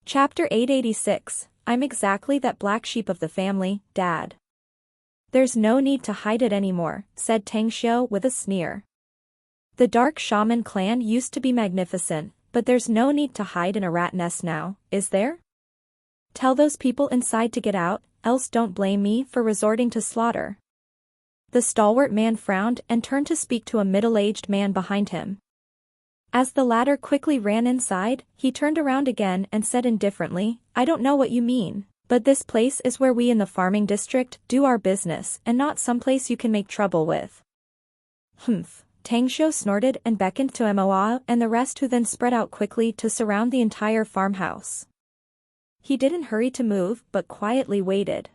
Chapter 886, I'm exactly that black sheep of the family, Dad. There's no need to hide it anymore, said Tang Xiu with a sneer. The Dark Shaman clan used to be magnificent, but there's no need to hide in a rat nest now, is there? Tell those people inside to get out, else don't blame me for resorting to slaughter. The stalwart man frowned and turned to speak to a middle-aged man behind him. As the latter quickly ran inside, he turned around again and said indifferently, I don't know what you mean, but this place is where we in the farming district do our business and not someplace you can make trouble with. Humph. Tang Xiu snorted and beckoned to Moa and the rest, who then spread out quickly to surround the entire farmhouse. He didn't hurry to move but quietly waited.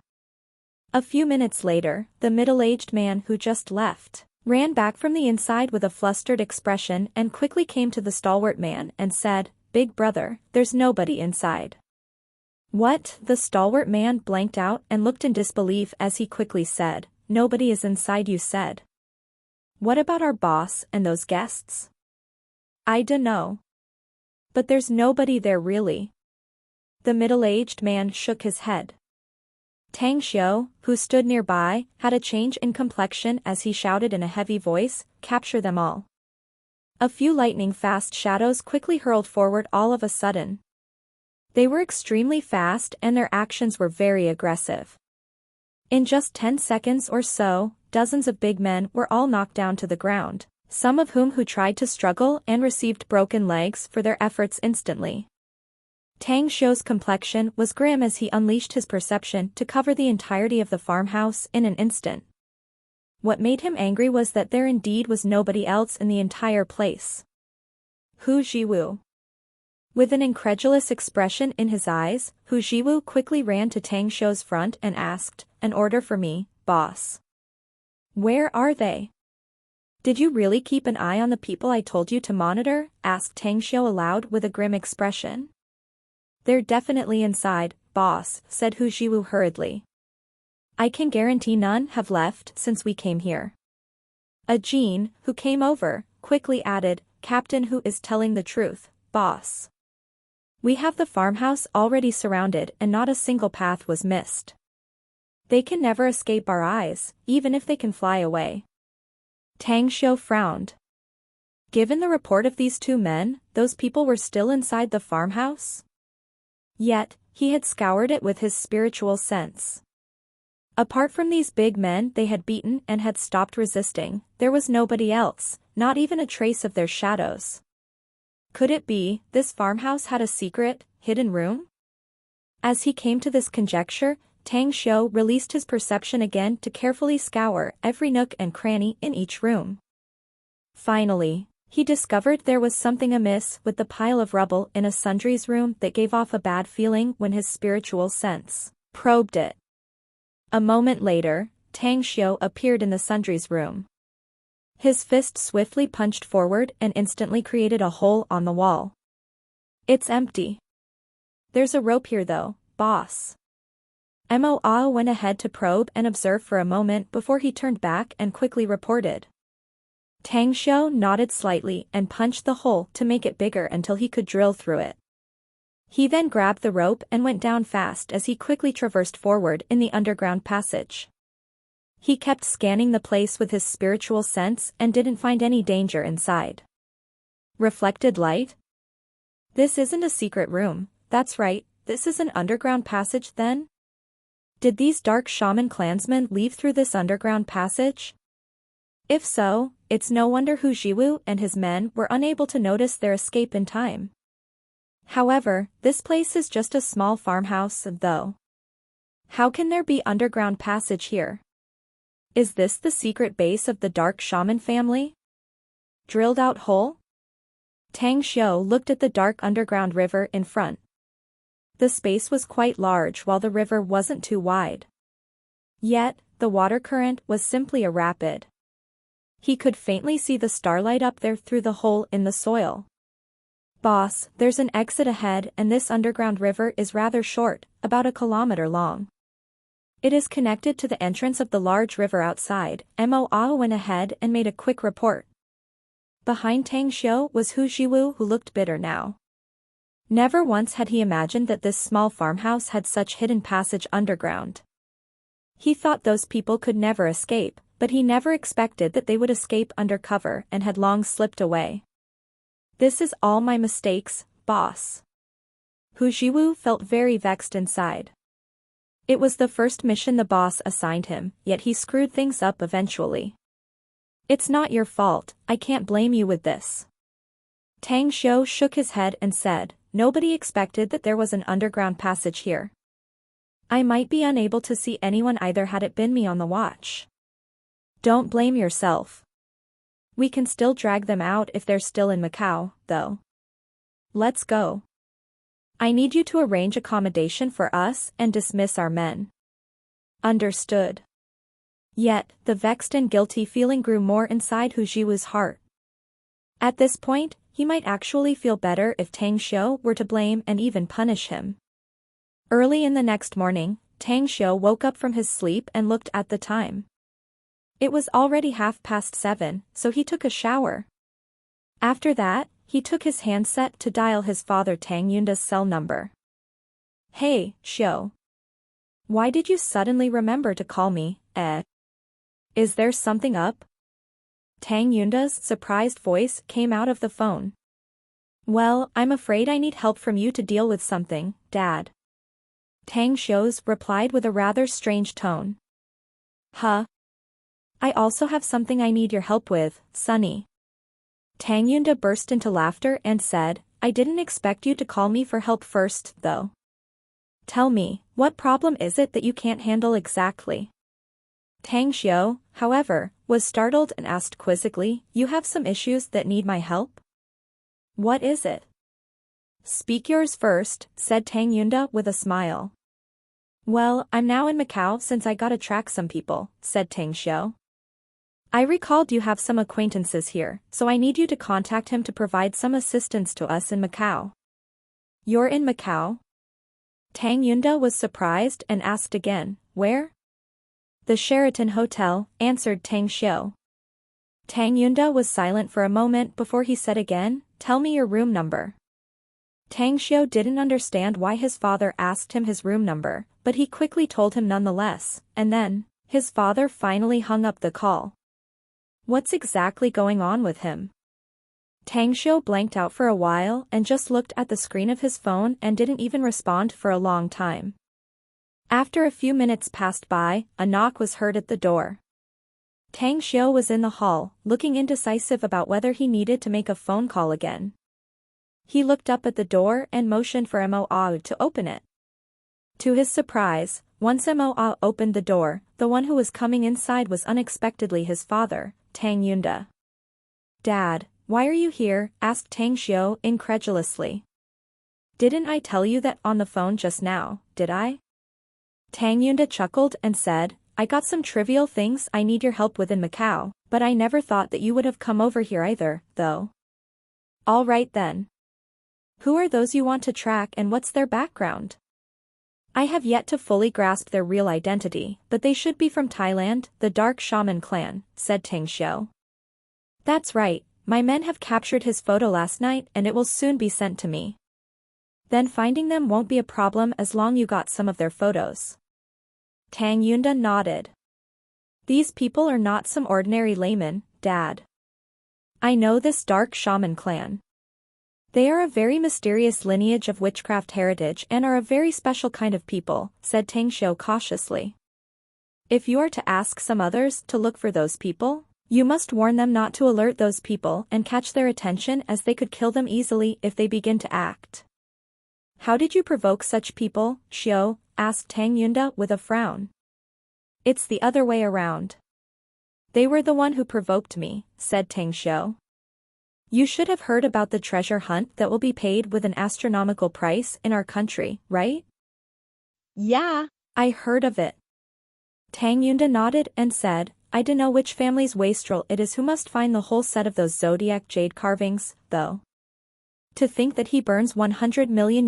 A few minutes later, the middle-aged man who just left ran back from the inside with a flustered expression and quickly came to the stalwart man and said, Big brother, there's nobody inside. What? The stalwart man blanked out and looked in disbelief as he quickly said, Nobody is inside, you said. What about our boss and those guests? I dunno. But there's nobody there really. The middle-aged man shook his head. Tang Xiu, who stood nearby, had a change in complexion as he shouted in a heavy voice, Capture them all. A few lightning-fast shadows quickly hurled forward all of a sudden. They were extremely fast and their actions were very aggressive. In just 10 seconds or so, dozens of big men were all knocked down to the ground, some of whom tried to struggle and received broken legs for their efforts instantly. Tang Xiu's complexion was grim as he unleashed his perception to cover the entirety of the farmhouse in an instant. What made him angry was that there indeed was nobody else in the entire place. Hu Jiwu. With an incredulous expression in his eyes, Hu Jiwu quickly ran to Tang Xiu's front and asked, An order for me, boss. Where are they? Did you really keep an eye on the people I told you to monitor? Asked Tang Xiu aloud with a grim expression. They're definitely inside, boss, said Hu Jiwu hurriedly. I can guarantee none have left since we came here. A Jing, who came over, quickly added, Captain, who is telling the truth, boss. We have the farmhouse already surrounded and not a single path was missed. They can never escape our eyes, even if they can fly away. Tang Xiu frowned. Given the report of these two men, those people were still inside the farmhouse? Yet, he had scoured it with his spiritual sense. Apart from these big men they had beaten and had stopped resisting, there was nobody else, not even a trace of their shadows. Could it be, this farmhouse had a secret, hidden room? As he came to this conjecture, Tang Xiu released his perception again to carefully scour every nook and cranny in each room. Finally, he discovered there was something amiss with the pile of rubble in a sundry's room that gave off a bad feeling when his spiritual sense probed it. A moment later, Tang Xiu appeared in the sundry's room. His fist swiftly punched forward and instantly created a hole on the wall. It's empty. There's a rope here though, boss. Moa went ahead to probe and observe for a moment before he turned back and quickly reported. Tang Xiu nodded slightly and punched the hole to make it bigger until he could drill through it. He then grabbed the rope and went down fast as he quickly traversed forward in the underground passage. He kept scanning the place with his spiritual sense and didn't find any danger inside. Reflected light? This isn't a secret room, that's right, this is an underground passage then? Did these dark shaman clansmen leave through this underground passage? If so, it's no wonder Hu Jiwu and his men were unable to notice their escape in time. However, this place is just a small farmhouse, though. How can there be underground passage here? Is this the secret base of the Dark Shaman family? Drilled out hole? Tang Xiu looked at the dark underground river in front. The space was quite large while the river wasn't too wide. Yet, the water current was simply a rapid. He could faintly see the starlight up there through the hole in the soil. Boss, there's an exit ahead and this underground river is rather short, about 1 kilometer long. It is connected to the entrance of the large river outside. Moa went ahead and made a quick report. Behind Tang Xiu was Hu Jiwu, who looked bitter now. Never once had he imagined that this small farmhouse had such hidden passage underground. He thought those people could never escape, but he never expected that they would escape under cover and had long slipped away. This is all my mistakes, boss. Hu Jiwu felt very vexed inside. It was the first mission the boss assigned him, yet he screwed things up eventually. It's not your fault, I can't blame you with this. Tang Xiu shook his head and said, nobody expected that there was an underground passage here. I might be unable to see anyone either had it been me on the watch. Don't blame yourself. We can still drag them out if they're still in Macau, though. Let's go. I need you to arrange accommodation for us and dismiss our men. Understood. Yet, the vexed and guilty feeling grew more inside Hu Jiwu's heart. At this point, he might actually feel better if Tang Xiu were to blame and even punish him. Early in the next morning, Tang Xiu woke up from his sleep and looked at the time. It was already 7:30, so he took a shower. After that, he took his handset to dial his father Tang Yunda's cell number. Hey, Xiu. Why did you suddenly remember to call me, eh? Is there something up? Tang Yunda's surprised voice came out of the phone. Well, I'm afraid I need help from you to deal with something, Dad. Tang Xiu's replied with a rather strange tone. Huh? I also have something I need your help with, Sonny. Tang Yunda burst into laughter and said, I didn't expect you to call me for help first, though. Tell me, what problem is it that you can't handle exactly? Tang Xiu, however, was startled and asked quizzically, you have some issues that need my help? What is it? Speak yours first, said Tang Yunda with a smile. Well, I'm now in Macau since I gotta track some people, said Tang Xiu. I recalled you have some acquaintances here, so I need you to contact him to provide some assistance to us in Macau. You're in Macau? Tang Yunda was surprised and asked again, where? The Sheraton Hotel, answered Tang Xiu. Tang Yunda was silent for a moment before he said again, tell me your room number. Tang Xiu didn't understand why his father asked him his room number, but he quickly told him nonetheless, and then, his father finally hung up the call. What's exactly going on with him? Tang Xiu blanked out for a while and just looked at the screen of his phone and didn't even respond for a long time. After a few minutes passed by, a knock was heard at the door. Tang Xiu was in the hall, looking indecisive about whether he needed to make a phone call again. He looked up at the door and motioned for Mo to open it. To his surprise, once Mo opened the door, the one who was coming inside was unexpectedly his father, Tang Yunda. Dad, why are you here? Asked Tang Xiu incredulously. Didn't I tell you that on the phone just now, did I? Tang Yunda chuckled and said, I got some trivial things I need your help with in Macau, but I never thought that you would have come over here either, though. All right then. Who are those you want to track and what's their background? I have yet to fully grasp their real identity, but they should be from Thailand, the Dark Shaman clan, said Tang Xiu. That's right, my men have captured his photo last night and it will soon be sent to me. Then finding them won't be a problem as long you got some of their photos. Tang Yunda nodded. These people are not some ordinary laymen, Dad. I know this Dark Shaman clan. They are a very mysterious lineage of witchcraft heritage and are a very special kind of people, said Tang Xiu cautiously. If you are to ask some others to look for those people, you must warn them not to alert those people and catch their attention as they could kill them easily if they begin to act. How did you provoke such people, Xiu? Asked Tang Yunda with a frown. It's the other way around. They were the one who provoked me, said Tang Xiu. You should have heard about the treasure hunt that will be paid with an astronomical price in our country, right? Yeah, I heard of it. Tang Yunda nodded and said, I don't know which family's wastrel it is who must find the whole set of those zodiac jade carvings, though. To think that he burns $100 million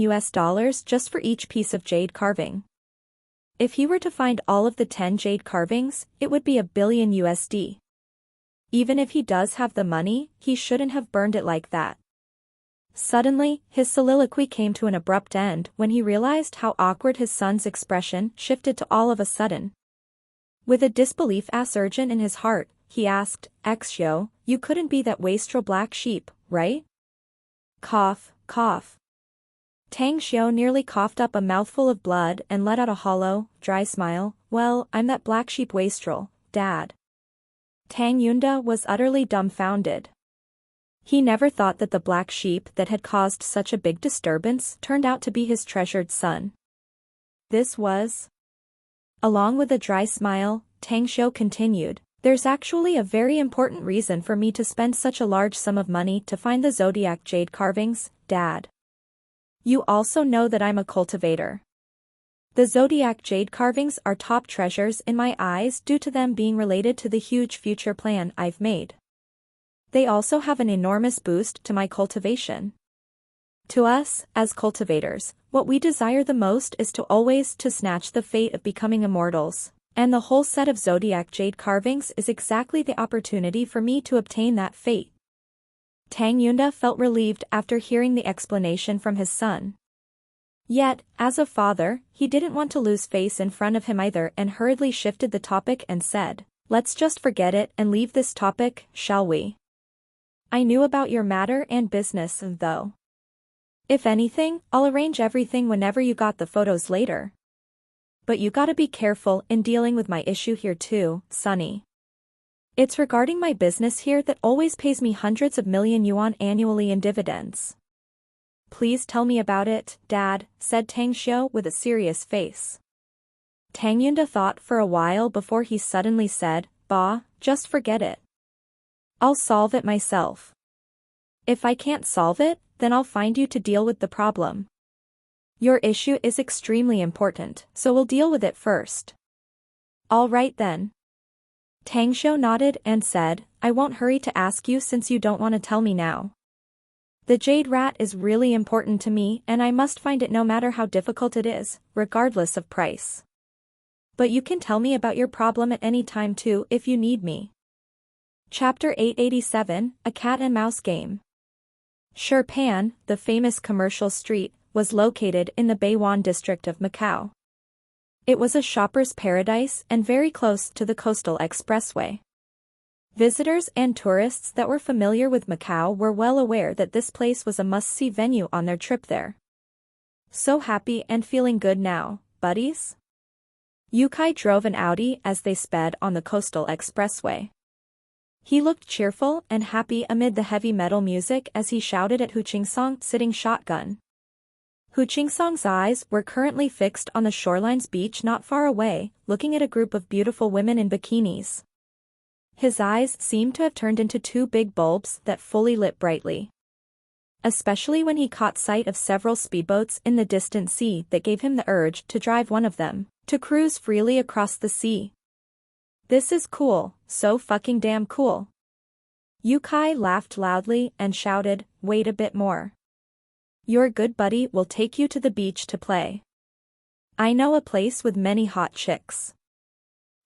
just for each piece of jade carving. If he were to find all of the 10 jade carvings, it would be $1 billion. Even if he does have the money, he shouldn't have burned it like that. Suddenly, his soliloquy came to an abrupt end when he realized how awkward his son's expression shifted to all of a sudden. With a disbelief-ass urgent in his heart, he asked, "Xyo, you couldn't be that wastrel black sheep, right?" Cough, cough. Tang Xiao nearly coughed up a mouthful of blood and let out a hollow, dry smile. "Well, I'm that black sheep wastrel, Dad." Tang Yunda was utterly dumbfounded. He never thought that the black sheep that had caused such a big disturbance turned out to be his treasured son. This was... Along with a dry smile, Tang Xiao continued, "There's actually a very important reason for me to spend such a large sum of money to find the zodiac jade carvings, Dad. You also know that I'm a cultivator. The zodiac jade carvings are top treasures in my eyes due to them being related to the huge future plan I've made. They also have an enormous boost to my cultivation. To us, as cultivators, what we desire the most is to always snatch the fate of becoming immortals, and the whole set of zodiac jade carvings is exactly the opportunity for me to obtain that fate." Tang Yunda felt relieved after hearing the explanation from his son. Yet, as a father, he didn't want to lose face in front of him either and hurriedly shifted the topic and said, "Let's just forget it and leave this topic, shall we? I knew about your matter and business, though. If anything, I'll arrange everything whenever you got the photos later. But you gotta be careful in dealing with my issue here too, Sonny. It's regarding my business here that always pays me hundreds of million yuan annually in dividends." "Please tell me about it, Dad," said Tang Xiao with a serious face. Tang Yunda thought for a while before he suddenly said, "Bah, just forget it. I'll solve it myself. If I can't solve it, then I'll find you to deal with the problem. Your issue is extremely important, so we'll deal with it first." "All right then." Tang Xiao nodded and said, "I won't hurry to ask you since you don't want to tell me now. The jade rat is really important to me and I must find it no matter how difficult it is, regardless of price. But you can tell me about your problem at any time too if you need me." Chapter 887, A Cat and Mouse Game. Shirpan, the famous commercial street, was located in the Beiwan district of Macau. It was a shopper's paradise and very close to the coastal expressway. Visitors and tourists that were familiar with Macau were well aware that this place was a must-see venue on their trip there. "So happy and feeling good now, buddies?" Yukai drove an Audi as they sped on the coastal expressway. He looked cheerful and happy amid the heavy metal music as he shouted at Hu Qingsong sitting shotgun. Hu Qingsong's eyes were currently fixed on the shoreline's beach not far away, looking at a group of beautiful women in bikinis. His eyes seemed to have turned into two big bulbs that fully lit brightly. Especially when he caught sight of several speedboats in the distant sea that gave him the urge to drive one of them, to cruise freely across the sea. "This is cool, so fucking damn cool." Yukai laughed loudly and shouted, "Wait a bit more. Your good buddy will take you to the beach to play. I know a place with many hot chicks.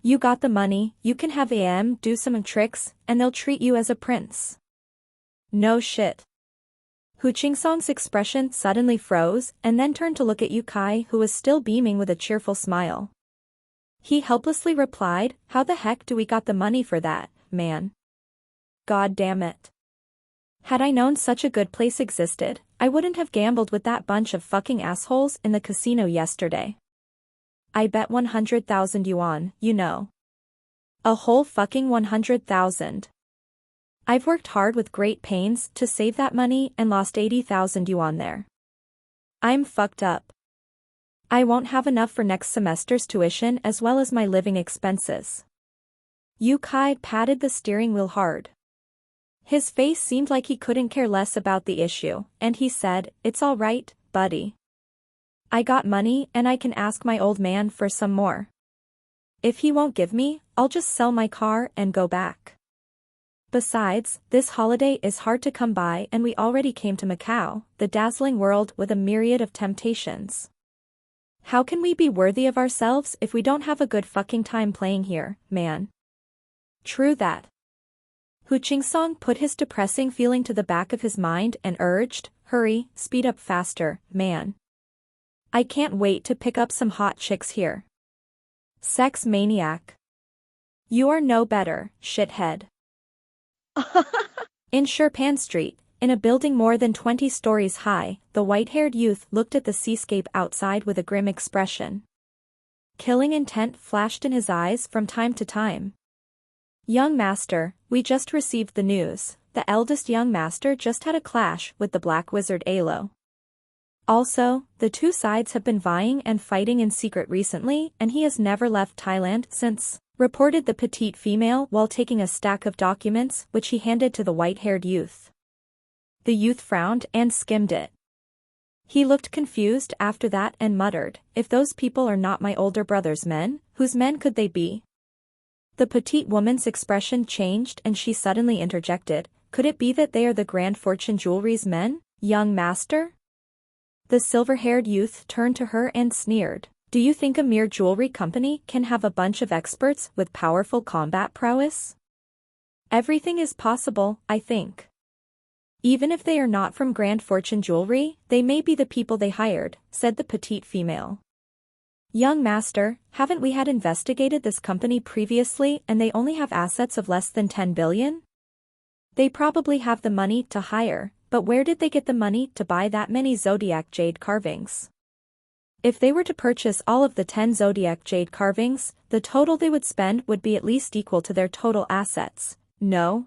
You got the money, you can have AM do some tricks, and they'll treat you as a prince." "No shit." Hu Qingsong's expression suddenly froze and then turned to look at Yukai, who was still beaming with a cheerful smile. He helplessly replied, "How the heck do we got the money for that, man? God damn it. Had I known such a good place existed, I wouldn't have gambled with that bunch of fucking assholes in the casino yesterday. I bet 100,000 yuan, you know. A whole fucking 100,000. I've worked hard with great pains to save that money and lost 80,000 yuan there. I'm fucked up. I won't have enough for next semester's tuition as well as my living expenses." Yukai patted the steering wheel hard. His face seemed like he couldn't care less about the issue, and he said, "It's all right, buddy. I got money and I can ask my old man for some more. If he won't give me, I'll just sell my car and go back. Besides, this holiday is hard to come by and we already came to Macau, the dazzling world with a myriad of temptations. How can we be worthy of ourselves if we don't have a good fucking time playing here, man?" "True that." Hu Qingsong put his depressing feeling to the back of his mind and urged, Hurry, speed up faster, man. I can't wait to pick up some hot chicks here. Sex maniac. You are no better, shithead. In Sherpan Street, in a building more than 20 stories high, the white-haired youth looked at the seascape outside with a grim expression. Killing intent flashed in his eyes from time to time. Young master, we just received the news. The eldest young master just had a clash with the black wizard Alo. Also, the two sides have been vying and fighting in secret recently, and he has never left Thailand since, reported the petite female while taking a stack of documents which he handed to the white-haired youth. The youth frowned and skimmed it. He looked confused after that and muttered, if those people are not my older brother's men, whose men could they be? The petite woman's expression changed and she suddenly interjected, could it be that they are the Grand Fortune Jewelry's men, young master? The silver-haired youth turned to her and sneered, do you think a mere jewelry company can have a bunch of experts with powerful combat prowess? Everything is possible, I think. Even if they are not from Grand Fortune Jewelry, they may be the people they hired, said the petite female. Young master, haven't we had investigated this company previously and they only have assets of less than 10 billion? They probably have the money to hire, but where did they get the money to buy that many zodiac jade carvings? If they were to purchase all of the 10 zodiac jade carvings, the total they would spend would be at least equal to their total assets, no?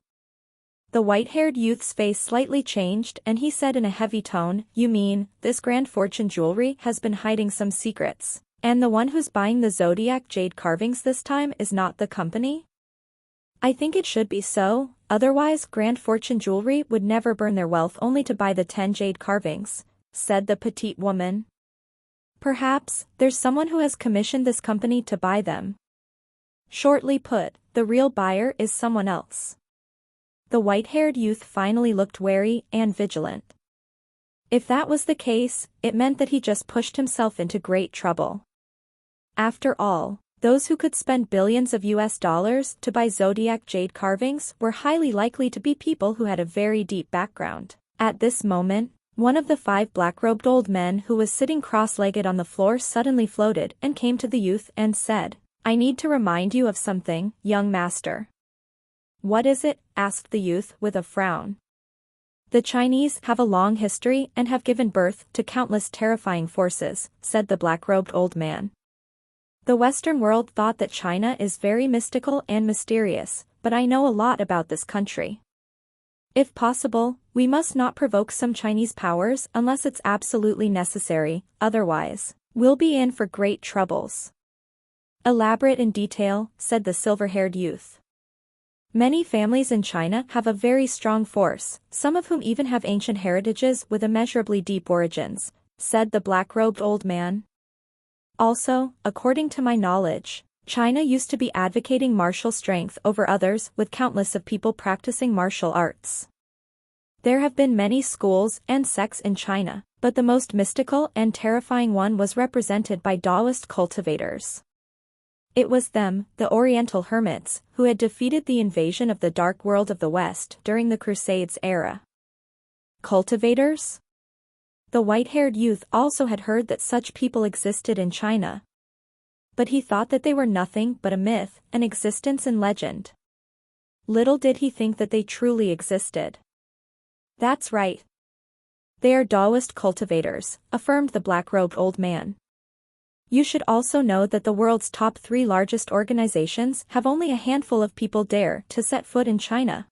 The white-haired youth's face slightly changed and he said in a heavy tone, you mean, this Grand Fortune Jewelry has been hiding some secrets, and the one who's buying the zodiac jade carvings this time is not the company? I think it should be so, otherwise Grand Fortune Jewelry would never burn their wealth only to buy the 10 jade carvings, said the petite woman. Perhaps, there's someone who has commissioned this company to buy them. Shortly put, the real buyer is someone else. The white-haired youth finally looked wary and vigilant. If that was the case, it meant that he just pushed himself into great trouble. After all, those who could spend billions of US dollars to buy zodiac jade carvings were highly likely to be people who had a very deep background. At this moment, one of the 5 black-robed old men who was sitting cross-legged on the floor suddenly floated and came to the youth and said, I need to remind you of something, young master. What is it? Asked the youth with a frown. The Chinese have a long history and have given birth to countless terrifying forces, said the black-robed old man. The Western world thought that China is very mystical and mysterious, but I know a lot about this country. If possible, we must not provoke some Chinese powers unless it's absolutely necessary, otherwise, we'll be in for great troubles. Elaborate in detail, said the silver-haired youth. Many families in China have a very strong force, some of whom even have ancient heritages with immeasurably deep origins, said the black-robed old man. Also, according to my knowledge, China used to be advocating martial strength over others with countless of people practicing martial arts. There have been many schools and sects in China, but the most mystical and terrifying one was represented by Taoist cultivators. It was them, the Oriental hermits, who had defeated the invasion of the dark world of the West during the Crusades era. Cultivators? The white-haired youth also had heard that such people existed in China. But he thought that they were nothing but a myth, an existence in legend. Little did he think that they truly existed. That's right. They are Taoist cultivators, affirmed the black-robed old man. You should also know that the world's top 3 largest organizations have only a handful of people dare to set foot in China.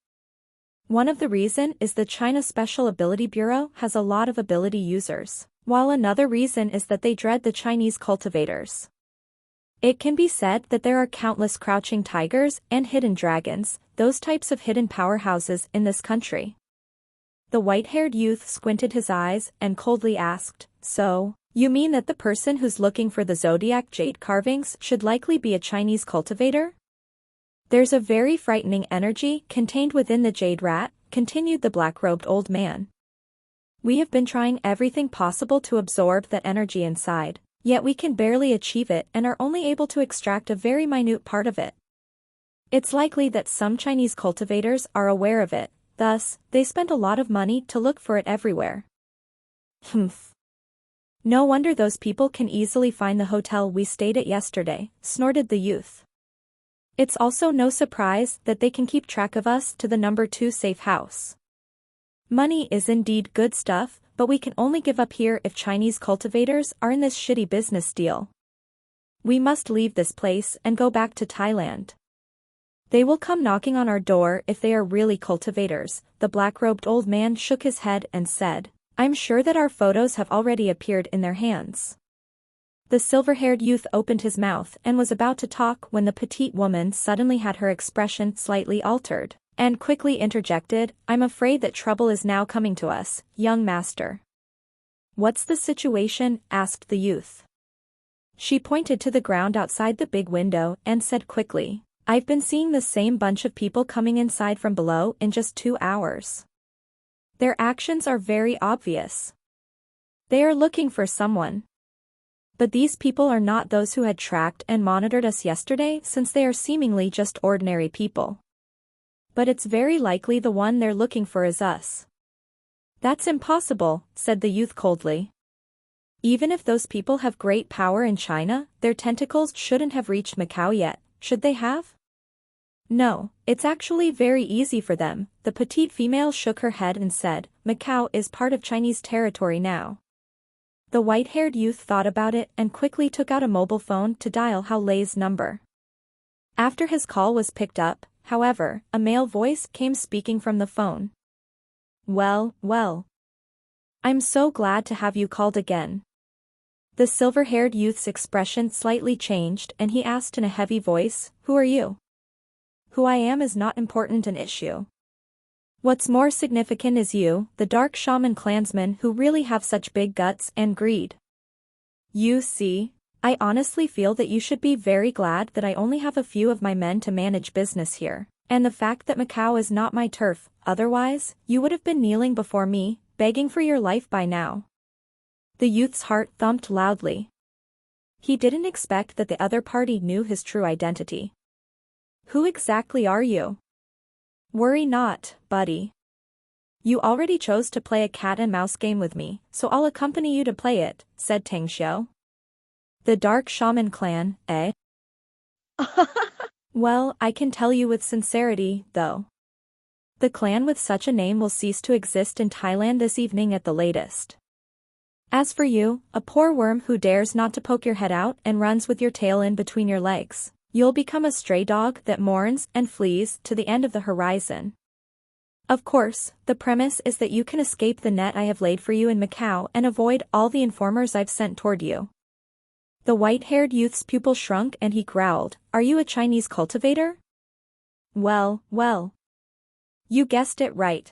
One of the reason is the China Special Ability Bureau has a lot of ability users, while another reason is that they dread the Chinese cultivators. It can be said that there are countless crouching tigers and hidden dragons, those types of hidden powerhouses in this country. The white-haired youth squinted his eyes and coldly asked, so, you mean that the person who's looking for the zodiac jade carvings should likely be a Chinese cultivator? There's a very frightening energy contained within the jade rat, continued the black-robed old man. We have been trying everything possible to absorb that energy inside, yet we can barely achieve it and are only able to extract a very minute part of it. It's likely that some Chinese cultivators are aware of it, thus, they spend a lot of money to look for it everywhere. Humph. No wonder those people can easily find the hotel we stayed at yesterday, snorted the youth. It's also no surprise that they can keep track of us to the number 2 safe house. Money is indeed good stuff, but we can only give up here if Chinese cultivators are in this shitty business deal. We must leave this place and go back to Thailand. They will come knocking on our door if they are really cultivators. The black-robed old man shook his head and said, I'm sure that our photos have already appeared in their hands. The silver-haired youth opened his mouth and was about to talk when the petite woman suddenly had her expression slightly altered, and quickly interjected, I'm afraid that trouble is now coming to us, young master. What's the situation? Asked the youth. She pointed to the ground outside the big window and said quickly, I've been seeing the same bunch of people coming inside from below in just 2 hours. Their actions are very obvious. They are looking for someone. But these people are not those who had tracked and monitored us yesterday, since they are seemingly just ordinary people. But it's very likely the one they're looking for is us. That's impossible, said the youth coldly. Even if those people have great power in China, their tentacles shouldn't have reached Macau yet, should they have? No, it's actually very easy for them. The petite female shook her head and said, Macau is part of Chinese territory now. The white-haired youth thought about it and quickly took out a mobile phone to dial Hao Lei's number. After his call was picked up, however, a male voice came speaking from the phone. Well. I'm so glad to have you called again. The silver-haired youth's expression slightly changed and he asked in a heavy voice, Who are you? Who I am is not important an issue. What's more significant is you, the dark shaman clansmen who really have such big guts and greed. You see, I honestly feel that you should be very glad that I only have a few of my men to manage business here, and the fact that Macau is not my turf, otherwise, you would have been kneeling before me, begging for your life by now. The youth's heart thumped loudly. He didn't expect that the other party knew his true identity. Who exactly are you? Worry not, buddy. You already chose to play a cat-and-mouse game with me, so I'll accompany you to play it, said Tang Xiu. The Dark Shaman Clan, eh? Well, I can tell you with sincerity, though. The clan with such a name will cease to exist in Thailand this evening at the latest. As for you, a poor worm who dares not to poke your head out and runs with your tail in between your legs, you'll become a stray dog that mourns and flees to the end of the horizon. Of course, the premise is that you can escape the net I have laid for you in Macau and avoid all the informers I've sent toward you. The white-haired youth's pupil shrunk and he growled, Are you a Chinese cultivator? Well. You guessed it right.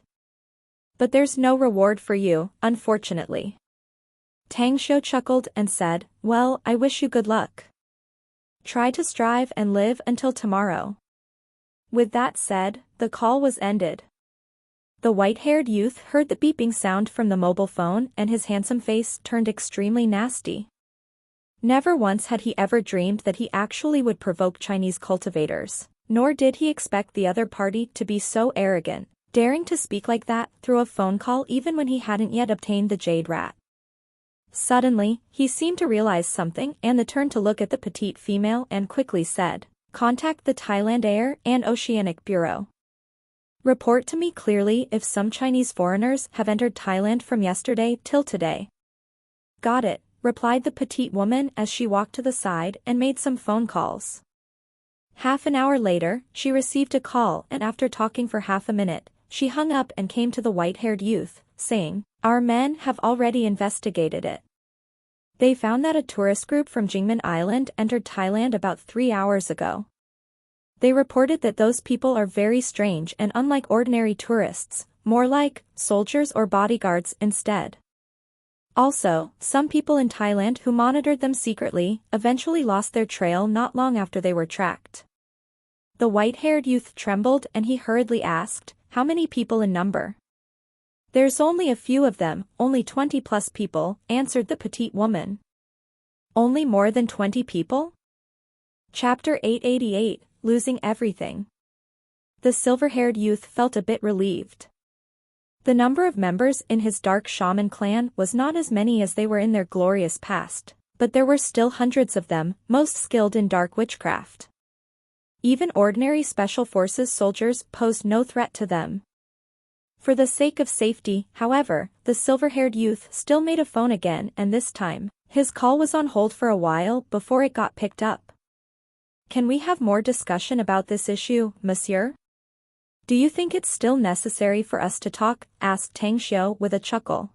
But there's no reward for you, unfortunately. Tang Xiu chuckled and said, Well, I wish you good luck. Try to strive and live until tomorrow. With that said, the call was ended. The white-haired youth heard the beeping sound from the mobile phone and his handsome face turned extremely nasty. Never once had he ever dreamed that he actually would provoke Chinese cultivators, nor did he expect the other party to be so arrogant, daring to speak like that through a phone call even when he hadn't yet obtained the jade rat. Suddenly, he seemed to realize something and turned to look at the petite female and quickly said, Contact the Thailand Air and Oceanic Bureau. Report to me clearly if some Chinese foreigners have entered Thailand from yesterday till today. Got it, replied the petite woman as she walked to the side and made some phone calls. Half an hour later, she received a call and after talking for half a minute, she hung up and came to the white-haired youth, saying, Our men have already investigated it. They found that a tourist group from Jing Island entered Thailand about 3 hours ago. They reported that those people are very strange and unlike ordinary tourists, more like soldiers or bodyguards instead. Also, some people in Thailand who monitored them secretly eventually lost their trail not long after they were tracked. The white-haired youth trembled and he hurriedly asked, How many people in number? There's only a few of them, only 20+ people, answered the petite woman. Only more than 20 people? Chapter 888, Losing Everything. The silver-haired youth felt a bit relieved. The number of members in his dark shaman clan was not as many as they were in their glorious past, but there were still hundreds of them, most skilled in dark witchcraft. Even ordinary special forces soldiers posed no threat to them. For the sake of safety, however, the silver-haired youth still made a phone again, and this time, his call was on hold for a while before it got picked up. "Can we have more discussion about this issue, monsieur? Do you think it's still necessary for us to talk?" asked Tang Xiu with a chuckle.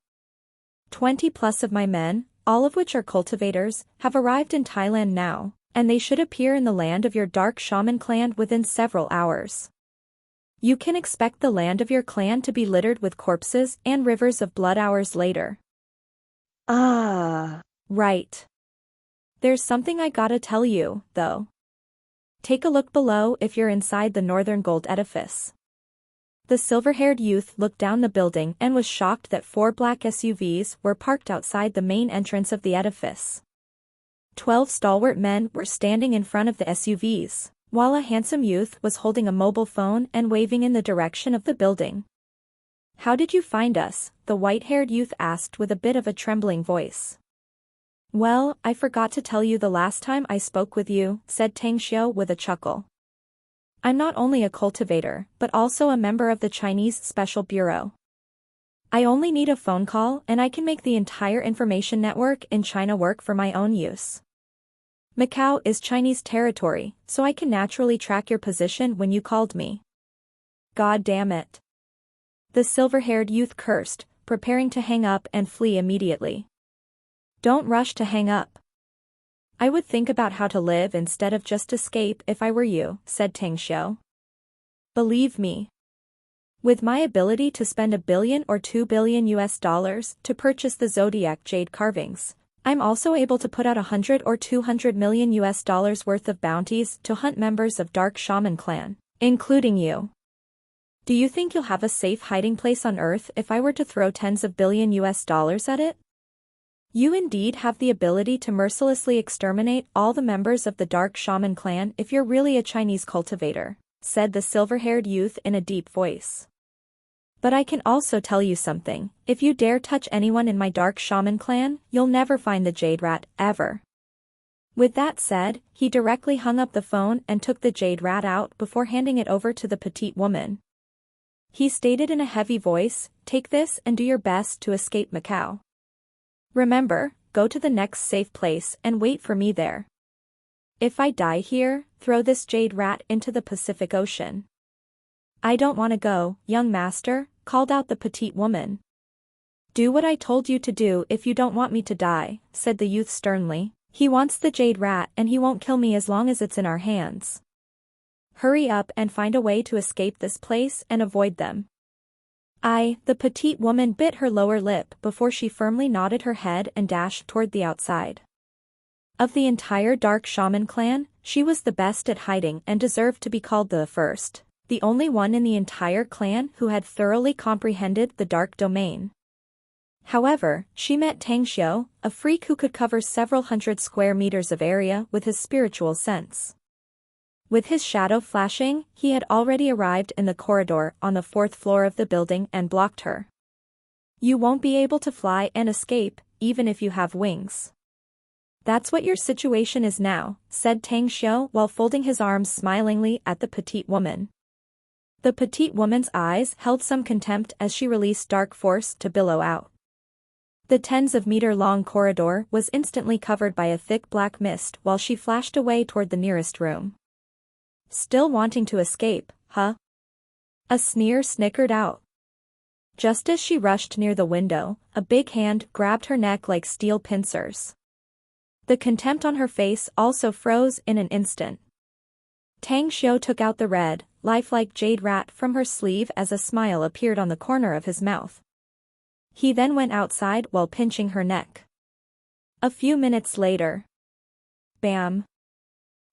20+ of my men, all of which are cultivators, have arrived in Thailand now, and they should appear in the land of your dark shaman clan within several hours. You can expect the land of your clan to be littered with corpses and rivers of blood hours later. Ah. Right. There's something I gotta tell you, though. Take a look below if you're inside the northern gold edifice. The silver-haired youth looked down the building and was shocked that 4 black SUVs were parked outside the main entrance of the edifice. 12 stalwart men were standing in front of the SUVs, while a handsome youth was holding a mobile phone and waving in the direction of the building. "How did you find us?" the white-haired youth asked with a bit of a trembling voice. "Well, I forgot to tell you the last time I spoke with you," said Tang Xiu with a chuckle. "I'm not only a cultivator, but also a member of the Chinese Special Bureau. I only need a phone call and I can make the entire information network in China work for my own use. Macau is Chinese territory, so I can naturally track your position when you called me." "God damn it." The silver-haired youth cursed, preparing to hang up and flee immediately. "Don't rush to hang up. I would think about how to live instead of just escape if I were you," said Tang Xiu. "Believe me. With my ability to spend $1 billion or $2 billion to purchase the zodiac jade carvings, I'm also able to put out $100 or $200 million worth of bounties to hunt members of Dark Shaman Clan, including you. Do you think you'll have a safe hiding place on Earth if I were to throw tens of billion dollars at it? You indeed have the ability to mercilessly exterminate all the members of the Dark Shaman Clan if you're really a Chinese cultivator," said the silver-haired youth in a deep voice. "But I can also tell you something, if you dare touch anyone in my Dark Shaman Clan, you'll never find the Jade Rat, ever." With that said, he directly hung up the phone and took the Jade Rat out before handing it over to the petite woman. He stated in a heavy voice, "Take this and do your best to escape Macau. Remember, go to the next safe place and wait for me there. If I die here, throw this Jade Rat into the Pacific Ocean." "I don't want to go, young master," called out the petite woman. "Do what I told you to do if you don't want me to die," said the youth sternly. "He wants the Jade Rat and he won't kill me as long as it's in our hands. Hurry up and find a way to escape this place and avoid them." The petite woman bit her lower lip before she firmly nodded her head and dashed toward the outside. Of the entire Dark Shaman Clan, she was the best at hiding and deserved to be called the first, the only one in the entire clan who had thoroughly comprehended the dark domain. However, she met Tang Xiu, a freak who could cover several hundred square meters of area with his spiritual sense. With his shadow flashing, he had already arrived in the corridor on the 4th floor of the building and blocked her. "You won't be able to fly and escape, even if you have wings. That's what your situation is now," said Tang Xiu while folding his arms smilingly at the petite woman. The petite woman's eyes held some contempt as she released dark force to billow out. The tens of meter-long corridor was instantly covered by a thick black mist while she flashed away toward the nearest room. "Still wanting to escape, huh?" A sneer snickered out. Just as she rushed near the window, a big hand grabbed her neck like steel pincers. The contempt on her face also froze in an instant. Tang Xiu took out the red, lifelike Jade Rat from her sleeve as a smile appeared on the corner of his mouth. He then went outside while pinching her neck. A few minutes later. Bam!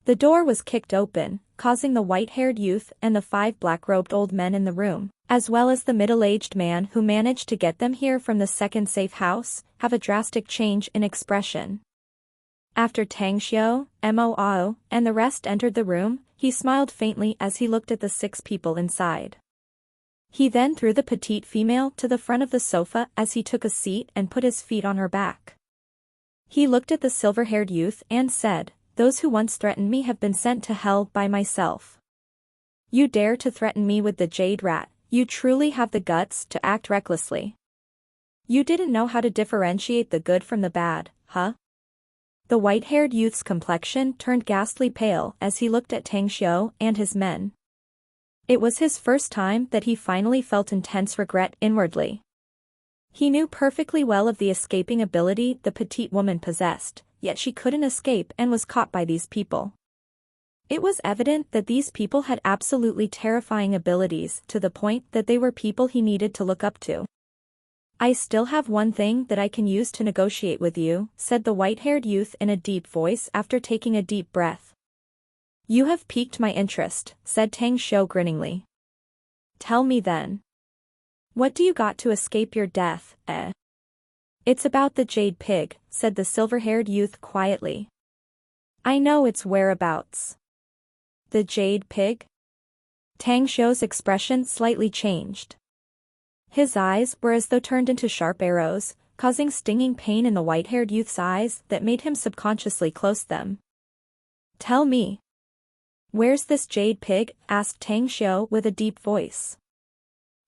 The door was kicked open, causing the white-haired youth and the 5 black-robed old men in the room, as well as the middle-aged man who managed to get them here from the second safe house, have a drastic change in expression. After Tang Xiu, Mo Ao, and the rest entered the room, he smiled faintly as he looked at the 6 people inside. He then threw the petite female to the front of the sofa as he took a seat and put his feet on her back. He looked at the silver-haired youth and said, "Those who once threatened me have been sent to hell by myself. You dare to threaten me with the jade rat, you truly have the guts to act recklessly. You didn't know how to differentiate the good from the bad, huh?" The white-haired youth's complexion turned ghastly pale as he looked at Tang Xiu and his men. It was his first time that he finally felt intense regret inwardly. He knew perfectly well of the escaping ability the petite woman possessed, yet she couldn't escape and was caught by these people. It was evident that these people had absolutely terrifying abilities to the point that they were people he needed to look up to. "I still have one thing that I can use to negotiate with you," said the white-haired youth in a deep voice after taking a deep breath. "You have piqued my interest," said Tang Xiu grinningly. "Tell me then. What do you got to escape your death, eh?" "It's about the jade pig," said the silver-haired youth quietly. "I know its whereabouts." "The jade pig?" Tang Xiu's expression slightly changed. His eyes were as though turned into sharp arrows, causing stinging pain in the white-haired youth's eyes that made him subconsciously close them. "Tell me. Where's this jade pig?" asked Tang Xiu with a deep voice.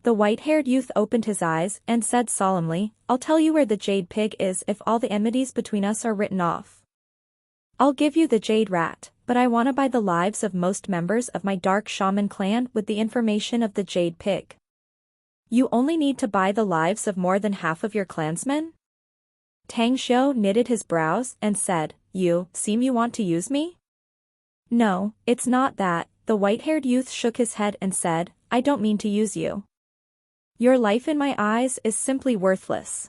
The white-haired youth opened his eyes and said solemnly, "I'll tell you where the jade pig is if all the enmities between us are written off. I'll give you the jade rat, but I want to buy the lives of most members of my dark shaman clan with the information of the jade pig." "You only need to buy the lives of more than half of your clansmen?" Tang Xiu knitted his brows and said, "You want to use me?" "No, it's not that," the white-haired youth shook his head and said, "I don't mean to use you. Your life in my eyes is simply worthless."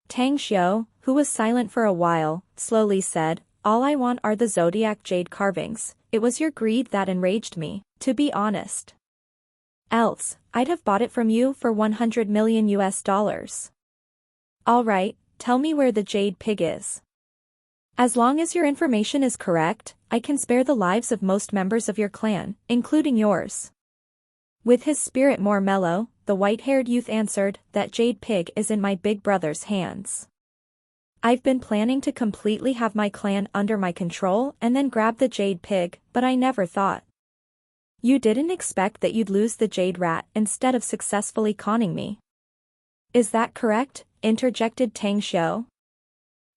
Tang Xiu, who was silent for a while, slowly said, "All I want are the zodiac jade carvings. It was your greed that enraged me, to be honest. Else, I'd have bought it from you for $100 million. All right, tell me where the jade pig is. As long as your information is correct, I can spare the lives of most members of your clan, including yours." With his spirit more mellow, the white-haired youth answered, "That jade pig is in my big brother's hands. I've been planning to completely have my clan under my control and then grab the jade pig, but I never thought. You didn't expect that you'd lose the jade rat instead of successfully conning me. Is that correct?" interjected Tang Xiu.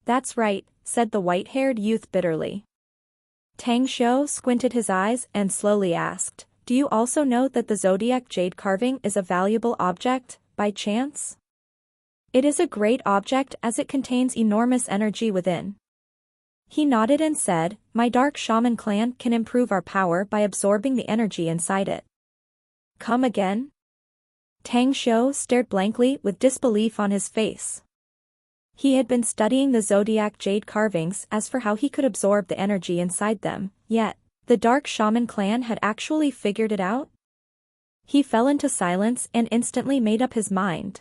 "That's right," said the white-haired youth bitterly. Tang Xiu squinted his eyes and slowly asked, "Do you also know that the zodiac jade carving is a valuable object, by chance?" "It is a great object as it contains enormous energy within." He nodded and said, "My dark shaman clan can improve our power by absorbing the energy inside it." "Come again?" Tang Xiu stared blankly with disbelief on his face. He had been studying the zodiac jade carvings as for how he could absorb the energy inside them, yet, the dark shaman clan had actually figured it out? He fell into silence and instantly made up his mind.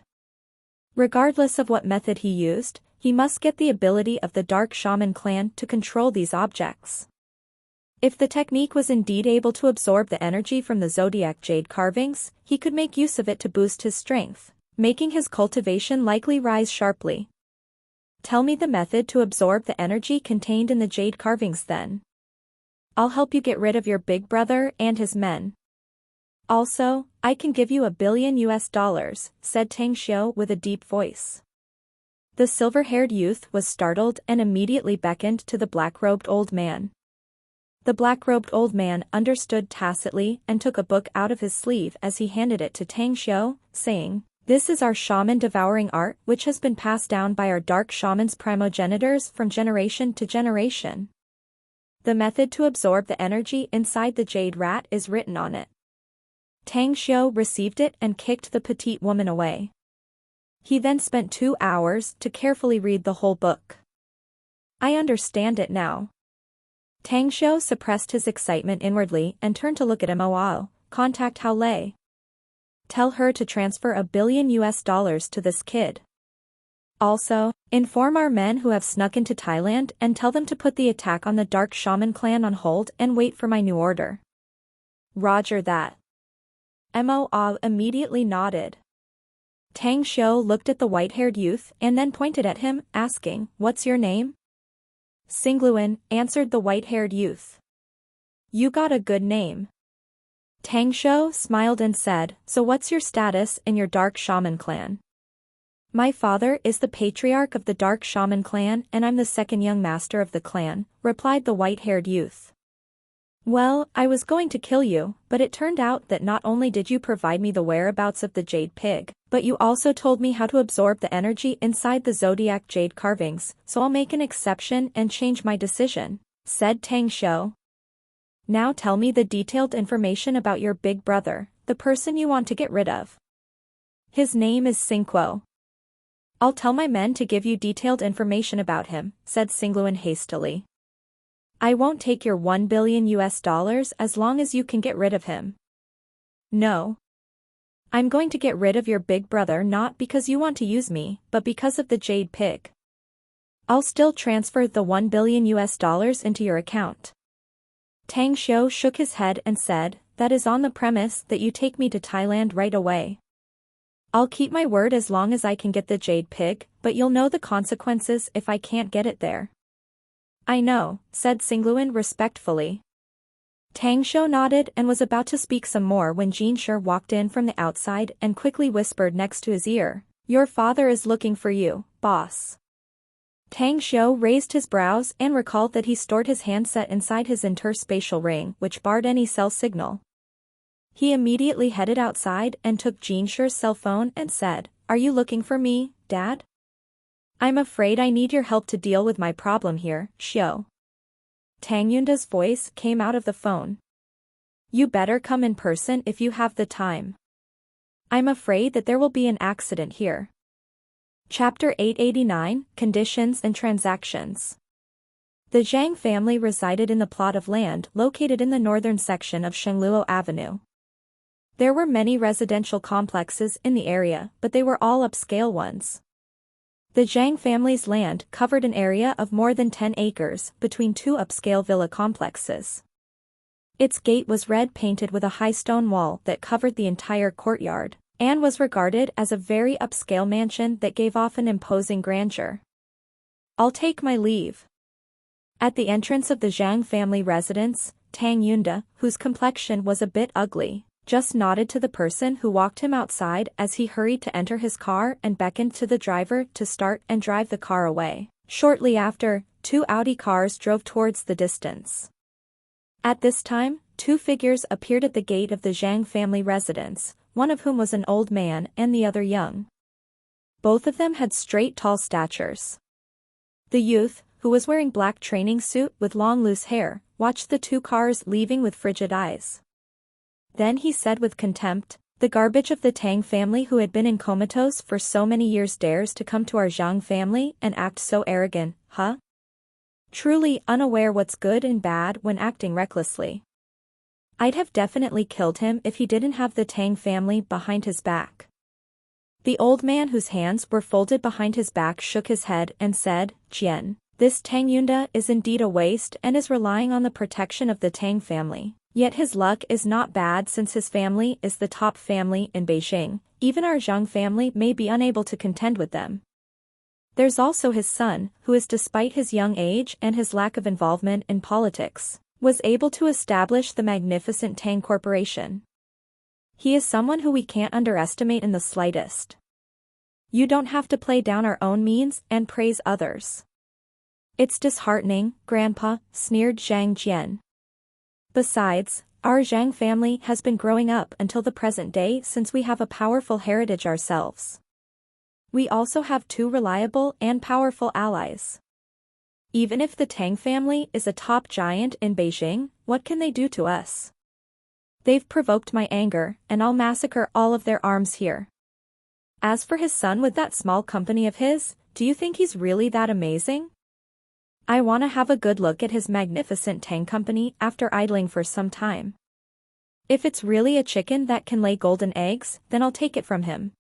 Regardless of what method he used, he must get the ability of the dark shaman clan to control these objects. If the technique was indeed able to absorb the energy from the zodiac jade carvings, he could make use of it to boost his strength, making his cultivation likely rise sharply. "Tell me the method to absorb the energy contained in the jade carvings then. I'll help you get rid of your big brother and his men. Also, I can give you $1 billion, said Tang Xiu with a deep voice. The silver-haired youth was startled and immediately beckoned to the black-robed old man. The black-robed old man understood tacitly and took a book out of his sleeve as he handed it to Tang Xiu, saying, "This is our shaman-devouring art which has been passed down by our dark shaman's primogenitors from generation to generation. The method to absorb the energy inside the jade rat is written on it." Tang Xiu received it and kicked the petite woman away. He then spent 2 hours to carefully read the whole book. "I understand it now." Tang Xiu suppressed his excitement inwardly and turned to look at Immortal. "Contact Hao Lei. Tell her to transfer $1 billion to this kid. Also, inform our men who have snuck into Thailand and tell them to put the attack on the Dark Shaman clan on hold and wait for my new order." "Roger that." Mo immediately nodded. Tang Xiu looked at the white-haired youth and then pointed at him, asking, "What's your name?" "Singluan," answered the white-haired youth. "You got a good name." Tang Xiu smiled and said, "So what's your status in your Dark Shaman clan?" "My father is the patriarch of the Dark Shaman clan and I'm the second young master of the clan," replied the white-haired youth. "Well, I was going to kill you, but it turned out that not only did you provide me the whereabouts of the jade pig, but you also told me how to absorb the energy inside the zodiac jade carvings, so I'll make an exception and change my decision," said Tang Xiu. "Now tell me the detailed information about your big brother, the person you want to get rid of." "His name is Singquo." "I'll tell my men to give you detailed information about him," said Singluan hastily. "I won't take your $1 billion as long as you can get rid of him." "No. I'm going to get rid of your big brother not because you want to use me, but because of the jade pig. I'll still transfer the $1 billion into your account." Tang Xiu shook his head and said, "That is on the premise that you take me to Thailand right away. I'll keep my word as long as I can get the jade pig, but you'll know the consequences if I can't get it there." "I know," said Singluan respectfully. Tang Xiu nodded and was about to speak some more when Jing walked in from the outside and quickly whispered next to his ear, "Your father is looking for you, boss." Tang Xiu raised his brows and recalled that he stored his handset inside his interspatial ring, which barred any cell signal. He immediately headed outside and took Jing's cell phone and said, "Are you looking for me, Dad? I'm afraid I need your help to deal with my problem here, Xiu." Tang Yunda's voice came out of the phone. "You better come in person if you have the time. I'm afraid that there will be an accident here." Chapter 889, Conditions and Transactions. The Zhang family resided in the plot of land located in the northern section of Shengluo Avenue. There were many residential complexes in the area, but they were all upscale ones. The Zhang family's land covered an area of more than 10 acres between two upscale villa complexes. Its gate was red painted with a high stone wall that covered the entire courtyard, and was regarded as a very upscale mansion that gave off an imposing grandeur. "I'll take my leave." At the entrance of the Zhang family residence, Tang Yunda, whose complexion was a bit ugly, just nodded to the person who walked him outside as he hurried to enter his car and beckoned to the driver to start and drive the car away. Shortly after, two Audi cars drove towards the distance. At this time, two figures appeared at the gate of the Zhang family residence, one of whom was an old man and the other young. Both of them had straight tall statures. The youth, who was wearing black training suit with long loose hair, watched the two cars leaving with frigid eyes. Then he said with contempt, "The garbage of the Tang family who had been in comatose for so many years dares to come to our Zhang family and act so arrogant, huh? Truly unaware what's good and bad when acting recklessly. I'd have definitely killed him if he didn't have the Tang family behind his back." The old man whose hands were folded behind his back shook his head and said, "Jian, this Tang Yunda is indeed a waste and is relying on the protection of the Tang family. Yet his luck is not bad since his family is the top family in Beijing. Even our Zhang family may be unable to contend with them. There's also his son, who is despite his young age and his lack of involvement in politics, was able to establish the magnificent Tang Corporation. He is someone who we can't underestimate in the slightest. You don't have to play down our own means and praise others." "It's disheartening, Grandpa," sneered Zhang Jian. "Besides, our Zhang family has been growing up until the present day since we have a powerful heritage ourselves. We also have two reliable and powerful allies. Even if the Tang family is a top giant in Beijing, what can they do to us? They've provoked my anger, and I'll massacre all of their arms here. As for his son with that small company of his, do you think he's really that amazing? I want to have a good look at his magnificent Tang company after idling for some time. If it's really a chicken that can lay golden eggs, then I'll take it from him."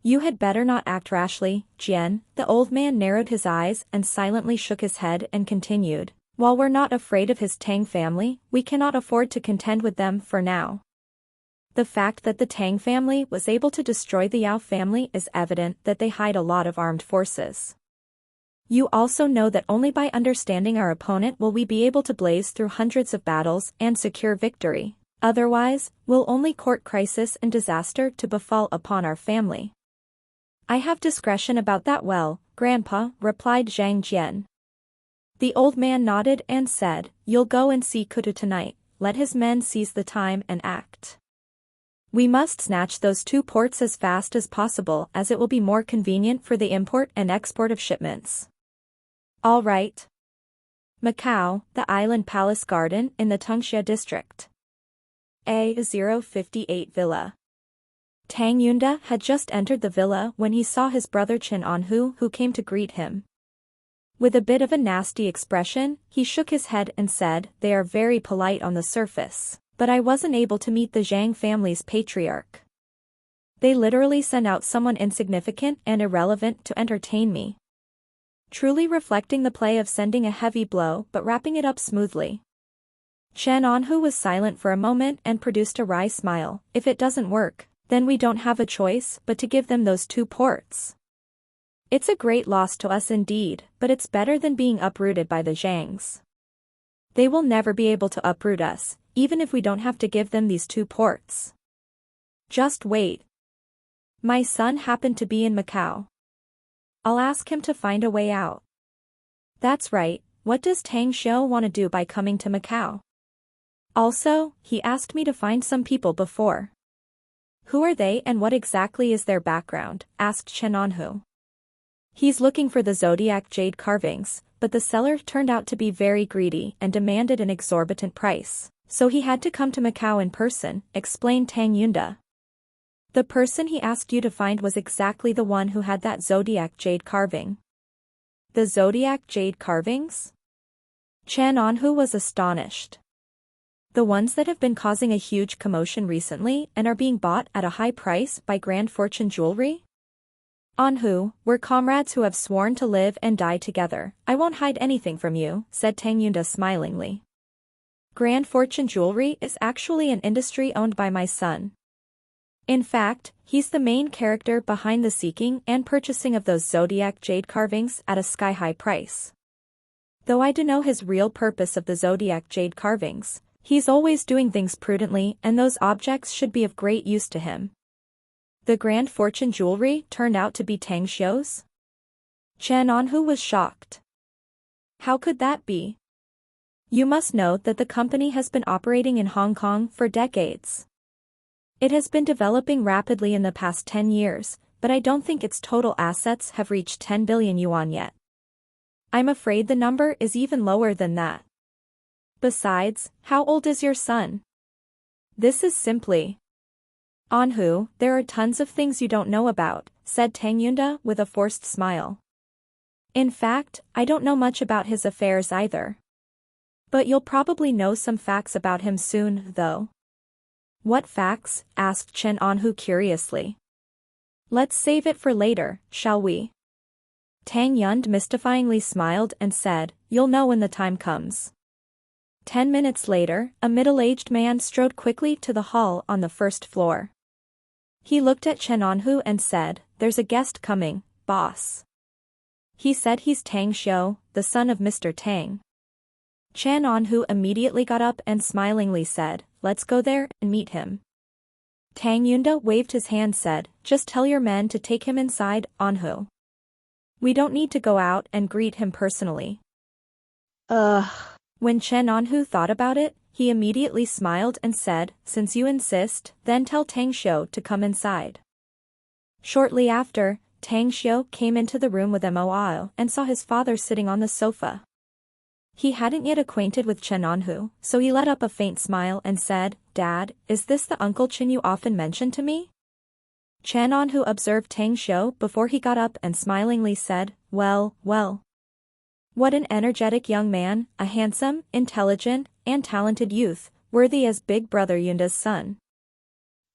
"You had better not act rashly, Jian." The old man narrowed his eyes and silently shook his head and continued, "While we're not afraid of his Tang family, we cannot afford to contend with them for now. The fact that the Tang family was able to destroy the Yao family is evident that they hide a lot of armed forces. You also know that only by understanding our opponent will we be able to blaze through hundreds of battles and secure victory. Otherwise, we'll only court crisis and disaster to befall upon our family. I have discretion about that well, Grandpa, replied Zhang Jian. The old man nodded and said, you'll go and see Kutu tonight, let his men seize the time and act. We must snatch those 2 ports as fast as possible as it will be more convenient for the import and export of shipments. All right. Macau, the Island Palace Garden in the Tengxia district. A058 Villa. Tang Yunda had just entered the villa when he saw his brother Chen Anhu who came to greet him. With a bit of a nasty expression, he shook his head and said, they are very polite on the surface, but I wasn't able to meet the Zhang family's patriarch. They literally sent out someone insignificant and irrelevant to entertain me. Truly reflecting the play of sending a heavy blow but wrapping it up smoothly. Chen Anhu was silent for a moment and produced a wry smile. If it doesn't work, then we don't have a choice but to give them those 2 ports. It's a great loss to us indeed, but it's better than being uprooted by the Zhangs. They will never be able to uproot us, even if we don't have to give them these 2 ports. Just wait. My son happened to be in Macau. I'll ask him to find a way out. That's right, what does Tang Xiu want to do by coming to Macau? Also, he asked me to find some people before. Who are they and what exactly is their background? Asked Chen Anhu. He's looking for the zodiac jade carvings, but the seller turned out to be very greedy and demanded an exorbitant price, so he had to come to Macau in person, explained Tang Yunda. The person he asked you to find was exactly the one who had that zodiac jade carving. The zodiac jade carvings? Chen Anhu was astonished. The ones that have been causing a huge commotion recently and are being bought at a high price by Grand Fortune Jewelry? Anhu, we're comrades who have sworn to live and die together. I won't hide anything from you, said Tang Yunda smilingly. Grand Fortune Jewelry is actually an industry owned by my son. In fact, he's the main character behind the seeking and purchasing of those zodiac jade carvings at a sky-high price. Though I do know his real purpose of the zodiac jade carvings, he's always doing things prudently and those objects should be of great use to him. The Grand Fortune Jewelry turned out to be Tang Xiu's? Chen Anhu was shocked. How could that be? You must know that the company has been operating in Hong Kong for decades. It has been developing rapidly in the past 10 years, but I don't think its total assets have reached 10 billion yuan yet. I'm afraid the number is even lower than that. Besides, how old is your son? This is simply. Anhu, there are tons of things you don't know about, said Tang Yunda with a forced smile. In fact, I don't know much about his affairs either. But you'll probably know some facts about him soon, though. What facts? Asked Chen Anhu curiously. Let's save it for later, shall we? Tang Yund mystifyingly smiled and said, you'll know when the time comes. 10 minutes later, a middle-aged man strode quickly to the hall on the first floor. He looked at Chen Anhu and said, there's a guest coming, boss. He said he's Tang Xiu, the son of Mr. Tang. Chen Anhu immediately got up and smilingly said, let's go there and meet him. Tang Yunda waved his hand said, just tell your men to take him inside, Anhu. We don't need to go out and greet him personally. When Chen Anhu thought about it, he immediately smiled and said, since you insist, then tell Tang Xiu to come inside. Shortly after, Tang Xiu came into the room with Mo and saw his father sitting on the sofa. He hadn't yet acquainted with Chen Anhu, so he let up a faint smile and said, Dad, is this the Uncle Chen you often mention to me? Chen Anhu observed Tang Xiu before he got up and smilingly said, well. What an energetic young man, a handsome, intelligent, and talented youth, worthy as Big Brother Yunda's son.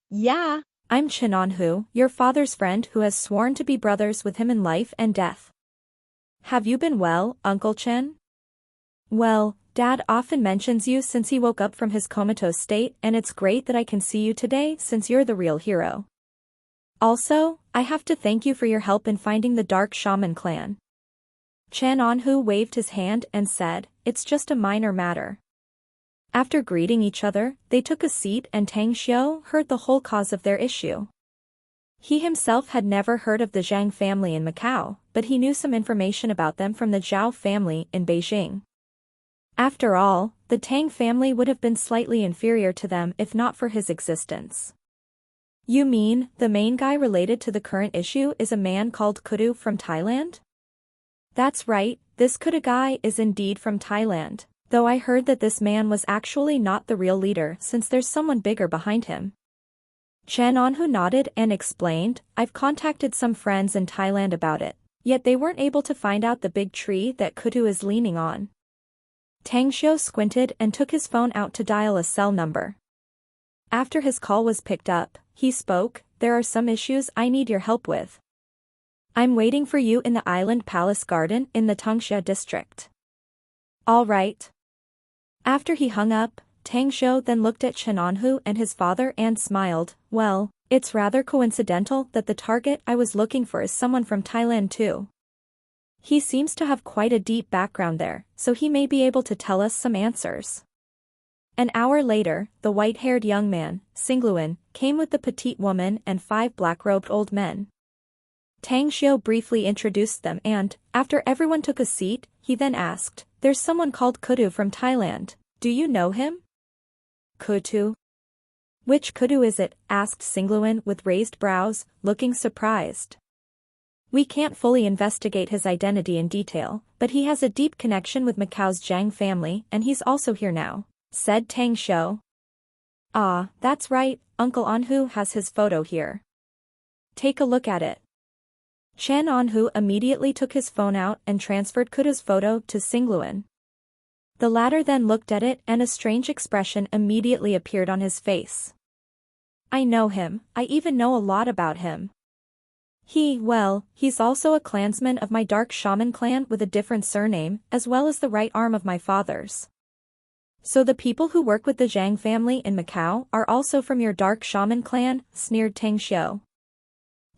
Yeah, I'm Chen Anhu, your father's friend who has sworn to be brothers with him in life and death. Have you been well, Uncle Chen? Well, Dad often mentions you since he woke up from his comatose state, and it's great that I can see you today since you're the real hero. Also, I have to thank you for your help in finding the Dark Shaman clan. Chen Anhu waved his hand and said, it's just a minor matter. After greeting each other, they took a seat and Tang Xiu heard the whole cause of their issue. He himself had never heard of the Zhang family in Macau, but he knew some information about them from the Zhao family in Beijing. After all, the Tang family would have been slightly inferior to them if not for his existence. You mean, the main guy related to the current issue is a man called Kudu from Thailand? That's right, this Kudu guy is indeed from Thailand, though I heard that this man was actually not the real leader since there's someone bigger behind him. Chen Anhu nodded and explained, I've contacted some friends in Thailand about it, yet they weren't able to find out the big tree that Kudu is leaning on. Tang Xiu squinted and took his phone out to dial a cell number. After his call was picked up, he spoke, there are some issues I need your help with. I'm waiting for you in the Island Palace Garden in the Tangsha district. All right. After he hung up, Tang Xiu then looked at Chen Anhu and his father and smiled, well, it's rather coincidental that the target I was looking for is someone from Thailand too. He seems to have quite a deep background there, so he may be able to tell us some answers. An hour later, the white-haired young man, Xingluan, came with the petite woman and 5 black-robed old men. Tang Xiu briefly introduced them and, after everyone took a seat, he then asked, there's someone called Kudu from Thailand, do you know him? Kudu? Which Kudu is it? Asked Xingluan with raised brows, looking surprised. We can't fully investigate his identity in detail, but he has a deep connection with Macau's Zhang family and he's also here now, said Tang Xiu. Ah, that's right, Uncle Anhu has his photo here. Take a look at it. Chen Anhu immediately took his phone out and transferred Kudu's photo to Xingluan. The latter then looked at it and a strange expression immediately appeared on his face. I know him, I even know a lot about him. He's also a clansman of my Dark Shaman clan with a different surname, as well as the right arm of my father's. So the people who work with the Zhang family in Macau are also from your Dark Shaman clan, sneered Tang Xiu.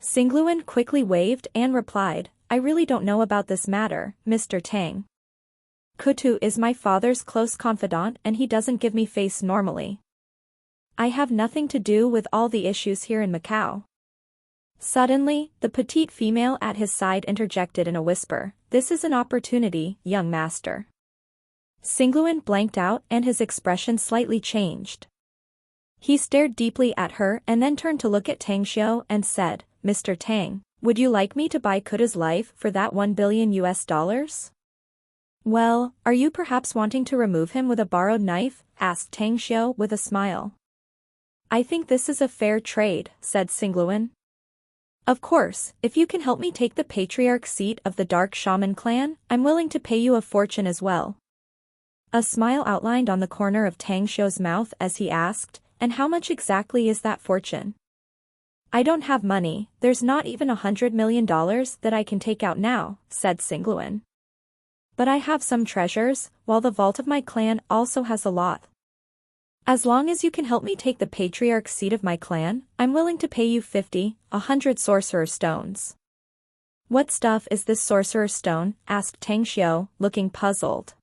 Xingluan quickly waved and replied, I really don't know about this matter, Mr. Tang. Kutu is my father's close confidant and he doesn't give me face normally. I have nothing to do with all the issues here in Macau. Suddenly, the petite female at his side interjected in a whisper, this is an opportunity, young master. Xingluan blanked out and his expression slightly changed. He stared deeply at her and then turned to look at Tang Xiu and said, Mr. Tang, would you like me to buy Kudu's life for that $1 billion? Well, are you perhaps wanting to remove him with a borrowed knife? Asked Tang Xiu with a smile. I think this is a fair trade, said Xingluan. Of course, if you can help me take the patriarch seat of the Dark Shaman clan, I'm willing to pay you a fortune as well. A smile outlined on the corner of Tang Xiu's mouth as he asked, and how much exactly is that fortune? I don't have money, there's not even $100 million that I can take out now, said Xingluan. But I have some treasures, while the vault of my clan also has a lot. As long as you can help me take the patriarch seat of my clan, I'm willing to pay you 100 sorcerer stones. What stuff is this sorcerer stone? Asked Tang Xiu, looking puzzled.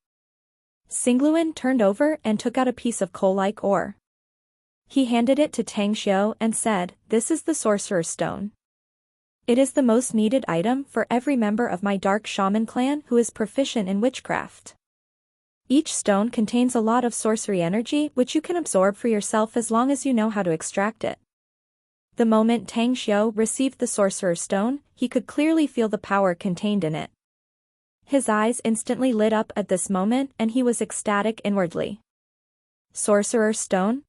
Xingluan turned over and took out a piece of coal-like ore. He handed it to Tang Xiu and said, this is the sorcerer stone. It is the most needed item for every member of my Dark Shaman clan who is proficient in witchcraft. Each stone contains a lot of sorcery energy which you can absorb for yourself as long as you know how to extract it. The moment Tang Xiu received the sorcerer's stone, he could clearly feel the power contained in it. His eyes instantly lit up at this moment and he was ecstatic inwardly. Sorcerer's stone?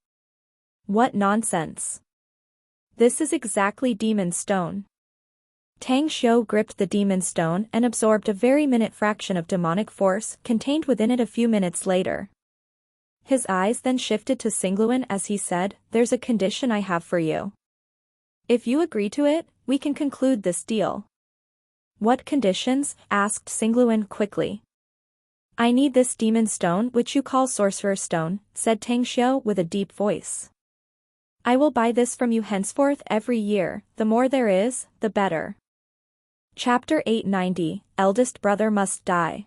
What nonsense. This is exactly demon stone. Tang Xiu gripped the demon stone and absorbed a very minute fraction of demonic force contained within it a few minutes later. His eyes then shifted to Xingluan as he said, there's a condition I have for you. If you agree to it, we can conclude this deal. What conditions? Asked Xingluan quickly. I need this demon stone which you call Sorcerer's Stone, said Tang Xiu with a deep voice. I will buy this from you henceforth every year, the more there is, the better. Chapter 890, Eldest Brother Must Die.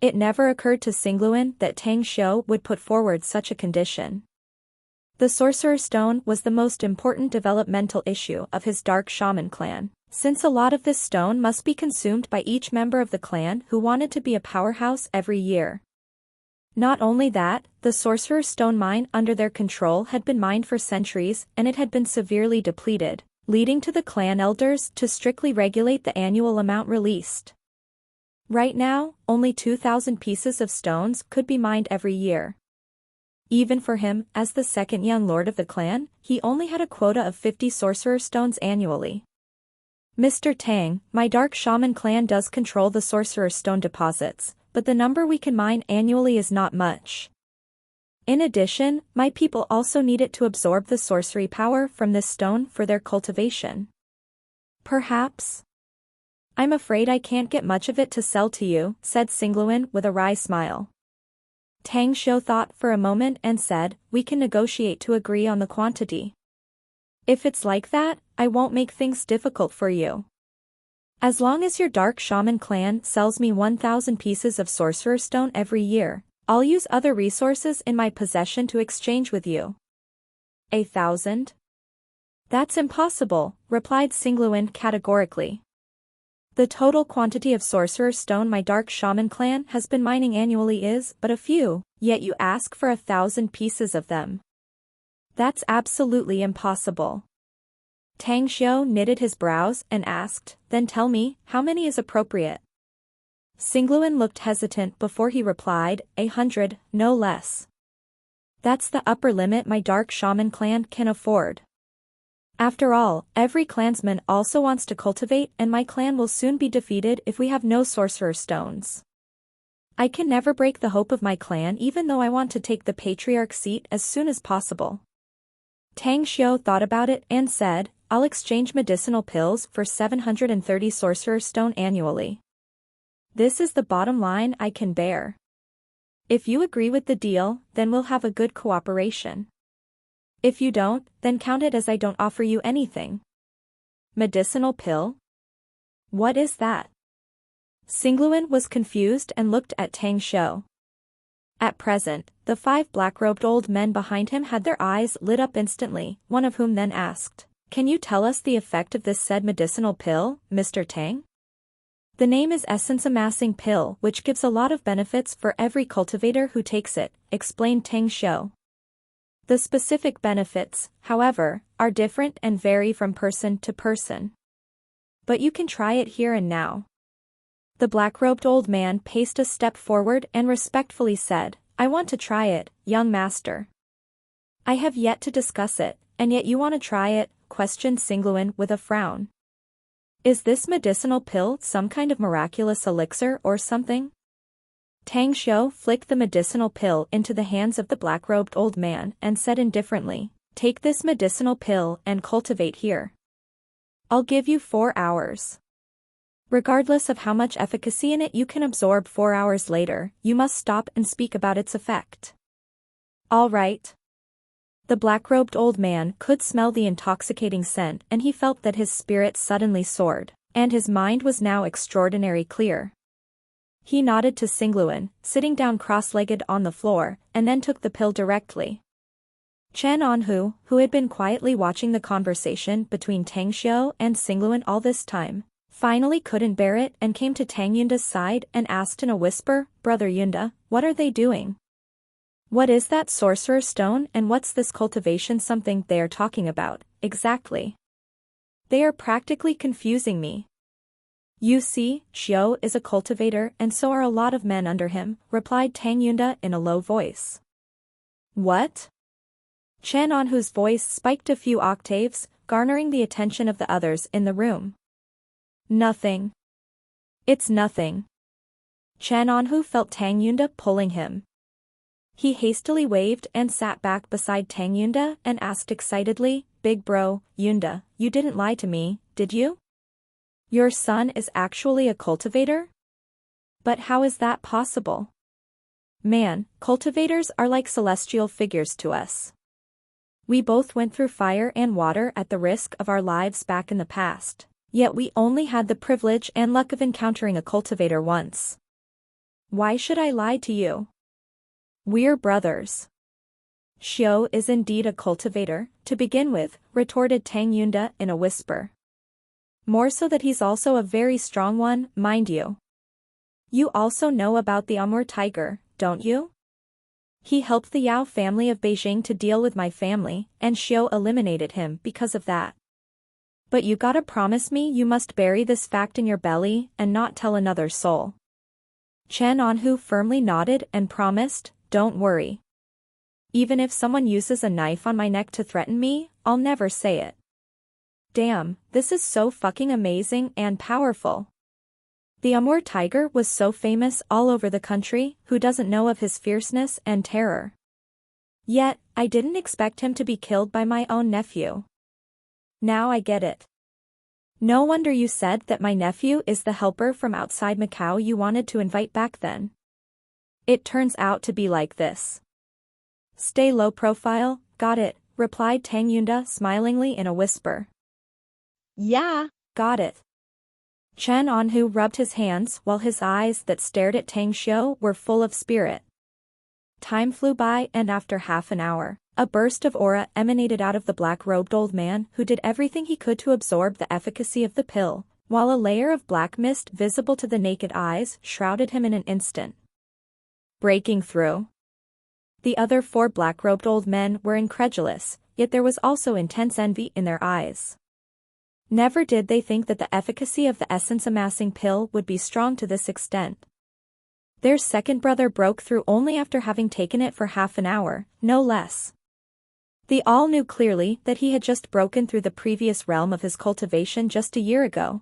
It never occurred to Singluan that Tang Xiu would put forward such a condition. The Sorcerer's Stone was the most important developmental issue of his Dark Shaman clan, since a lot of this stone must be consumed by each member of the clan who wanted to be a powerhouse every year. Not only that, the Sorcerer's Stone mine under their control had been mined for centuries and it had been severely depleted, leading to the clan elders to strictly regulate the annual amount released. Right now, only 2,000 pieces of stones could be mined every year. Even for him, as the second young lord of the clan, he only had a quota of 50 sorcerer stones annually. Mr. Tang, my Dark Shaman clan does control the sorcerer stone deposits, but the number we can mine annually is not much. In addition, my people also need it to absorb the sorcery power from this stone for their cultivation. Perhaps? I'm afraid I can't get much of it to sell to you, said Singluan with a wry smile. Tang Xiu thought for a moment and said, we can negotiate to agree on the quantity. If it's like that, I won't make things difficult for you. As long as your Dark Shaman clan sells me 1,000 pieces of Sorcerer Stone every year, I'll use other resources in my possession to exchange with you. 1,000? That's impossible, replied Singluan categorically. The total quantity of Sorcerer Stone my Dark Shaman clan has been mining annually is but a few, yet you ask for 1,000 pieces of them. That's absolutely impossible. Tang Xiu knitted his brows and asked, then tell me, how many is appropriate? Singluan looked hesitant before he replied, 100, no less. That's the upper limit my Dark Shaman clan can afford. After all, every clansman also wants to cultivate and my clan will soon be defeated if we have no sorcerer stones. I can never break the hope of my clan even though I want to take the patriarch seat as soon as possible. Tang Xiu thought about it and said, I'll exchange medicinal pills for 730 sorcerer stone annually. This is the bottom line I can bear. If you agree with the deal, then we'll have a good cooperation. If you don't, then count it as I don't offer you anything. Medicinal pill? What is that? Singluan was confused and looked at Tang Xiu. At present, the 5 black-robed old men behind him had their eyes lit up instantly, one of whom then asked, can you tell us the effect of this said medicinal pill, Mr. Tang? The name is Essence Amassing Pill, which gives a lot of benefits for every cultivator who takes it, explained Tang Xiu. The specific benefits, however, are different and vary from person to person. But you can try it here and now. The black-robed old man paced a step forward and respectfully said, I want to try it, young master. I have yet to discuss it, and yet you want to try it, questioned Singluan with a frown. Is this medicinal pill some kind of miraculous elixir or something? Tang Xiu flicked the medicinal pill into the hands of the black-robed old man and said indifferently, take this medicinal pill and cultivate here. I'll give you 4 hours. Regardless of how much efficacy in it you can absorb 4 hours later, you must stop and speak about its effect. All right. The black-robed old man could smell the intoxicating scent and he felt that his spirits suddenly soared, and his mind was now extraordinarily clear. He nodded to Singluan, sitting down cross-legged on the floor, and then took the pill directly. Chen Anhu, who had been quietly watching the conversation between Tang Xiu and Singluan all this time, finally couldn't bear it and came to Tang Yunda's side and asked in a whisper, Brother Yunda, what are they doing? What is that sorcerer stone and what's this cultivation something they are talking about, exactly? They are practically confusing me. You see, Xiu is a cultivator and so are a lot of men under him, replied Tang Yunda in a low voice. What? Chen Anhu's voice spiked a few octaves, garnering the attention of the others in the room. Nothing. It's nothing. Chen Anhu felt Tang Yunda pulling him. He hastily waved and sat back beside Tang Yunda and asked excitedly, Big bro, Yunda, you didn't lie to me, did you? Your son is actually a cultivator? But how is that possible? Man, cultivators are like celestial figures to us. We both went through fire and water at the risk of our lives back in the past, yet we only had the privilege and luck of encountering a cultivator once. Why should I lie to you? We're brothers. Xiao is indeed a cultivator, to begin with, retorted Tang Yunda in a whisper. More so that he's also a very strong one, mind you. You also know about the Amur tiger, don't you? He helped the Yao family of Beijing to deal with my family, and Xiao eliminated him because of that. But you gotta promise me you must bury this fact in your belly and not tell another soul. Chen Anhu firmly nodded and promised, don't worry. Even if someone uses a knife on my neck to threaten me, I'll never say it. Damn, this is so fucking amazing and powerful. The Amur tiger was so famous all over the country, who doesn't know of his fierceness and terror? Yet, I didn't expect him to be killed by my own nephew. Now I get it. No wonder you said that my nephew is the helper from outside Macau you wanted to invite back then. It turns out to be like this. Stay low profile, got it, replied Tang Yunda smilingly in a whisper. Yeah, got it. Chen Anhu rubbed his hands while his eyes that stared at Tang Xiu were full of spirit. Time flew by and after half an hour, a burst of aura emanated out of the black-robed old man who did everything he could to absorb the efficacy of the pill, while a layer of black mist visible to the naked eyes shrouded him in an instant. Breaking through. The other 4 black-robed old men were incredulous, yet there was also intense envy in their eyes. Never did they think that the efficacy of the essence-amassing pill would be strong to this extent. Their second brother broke through only after having taken it for half an hour, no less. They all knew clearly that he had just broken through the previous realm of his cultivation just a year ago.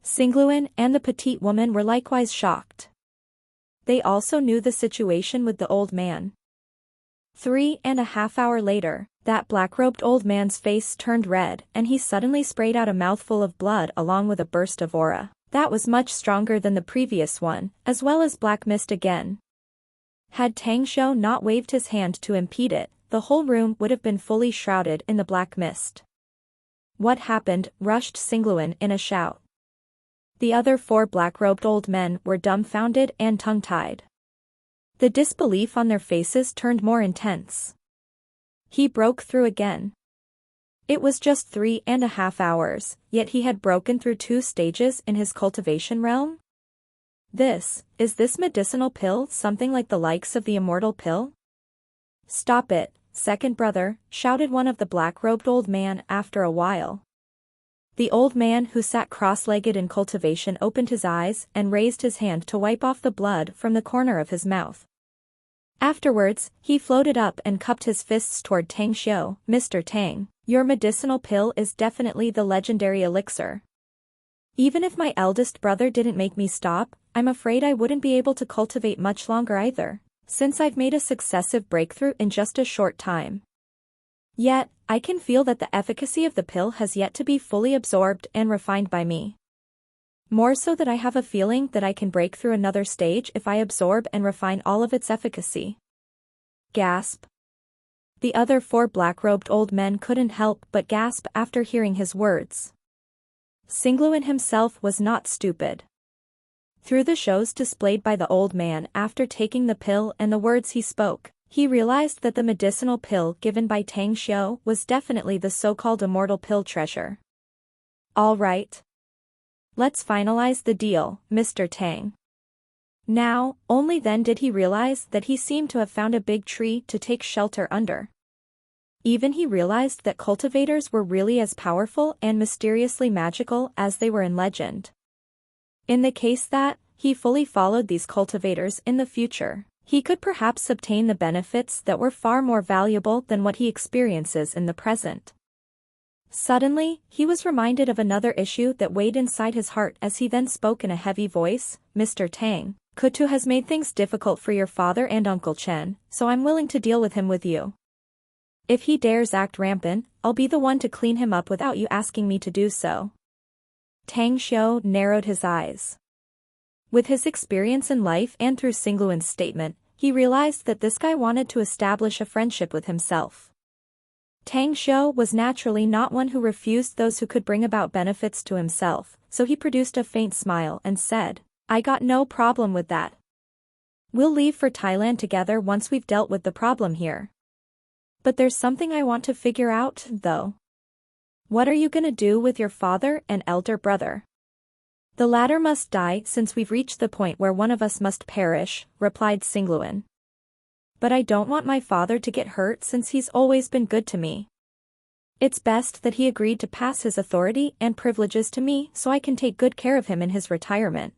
Xingluan and the petite woman were likewise shocked. They also knew the situation with the old man. 3.5 hours later, that black-robed old man's face turned red and he suddenly sprayed out a mouthful of blood along with a burst of aura that was much stronger than the previous one, as well as black mist again. Had Tang Xiu not waved his hand to impede it, the whole room would have been fully shrouded in the black mist. What happened? Rushed Xingluan in a shout. The other 4 black-robed old men were dumbfounded and tongue-tied. The disbelief on their faces turned more intense. He broke through again. It was just 3.5 hours, yet he had broken through 2 stages in his cultivation realm? Is this medicinal pill something like the likes of the Immortal pill? Stop it, second brother, shouted one of the black-robed old man after a while. The old man who sat cross-legged in cultivation opened his eyes and raised his hand to wipe off the blood from the corner of his mouth. Afterwards, he floated up and cupped his fists toward Tang Xiu. Mr. Tang, your medicinal pill is definitely the legendary elixir. Even if my eldest brother didn't make me stop, I'm afraid I wouldn't be able to cultivate much longer either, since I've made a successive breakthrough in just a short time. Yet, I can feel that the efficacy of the pill has yet to be fully absorbed and refined by me. More so that I have a feeling that I can break through another stage if I absorb and refine all of its efficacy. Gasp. The other 4 black-robed old men couldn't help but gasp after hearing his words. Xingluan himself was not stupid. Through the shows displayed by the old man after taking the pill and the words he spoke, he realized that the medicinal pill given by Tang Xiu was definitely the so-called Immortal pill treasure. All right. Let's finalize the deal, Mr. Tang. Now, only then did he realize that he seemed to have found a big tree to take shelter under. Even he realized that cultivators were really as powerful and mysteriously magical as they were in legend. In the case that, he fully followed these cultivators in the future, he could perhaps obtain the benefits that were far more valuable than what he experiences in the present. Suddenly, he was reminded of another issue that weighed inside his heart as he then spoke in a heavy voice, Mr. Tang, Kutu has made things difficult for your father and Uncle Chen, so I'm willing to deal with him with you. If he dares act rampant, I'll be the one to clean him up without you asking me to do so. Tang Xiu narrowed his eyes. With his experience in life and through Singluan's statement, he realized that this guy wanted to establish a friendship with himself. Tang Xiu was naturally not one who refused those who could bring about benefits to himself, so he produced a faint smile and said, "I got no problem with that. We'll leave for Thailand together once we've dealt with the problem here. But there's something I want to figure out, though. What are you gonna do with your father and elder brother?" "The latter must die since we've reached the point where one of us must perish," replied Singluan. "But I don't want my father to get hurt since he's always been good to me. It's best that he agreed to pass his authority and privileges to me so I can take good care of him in his retirement.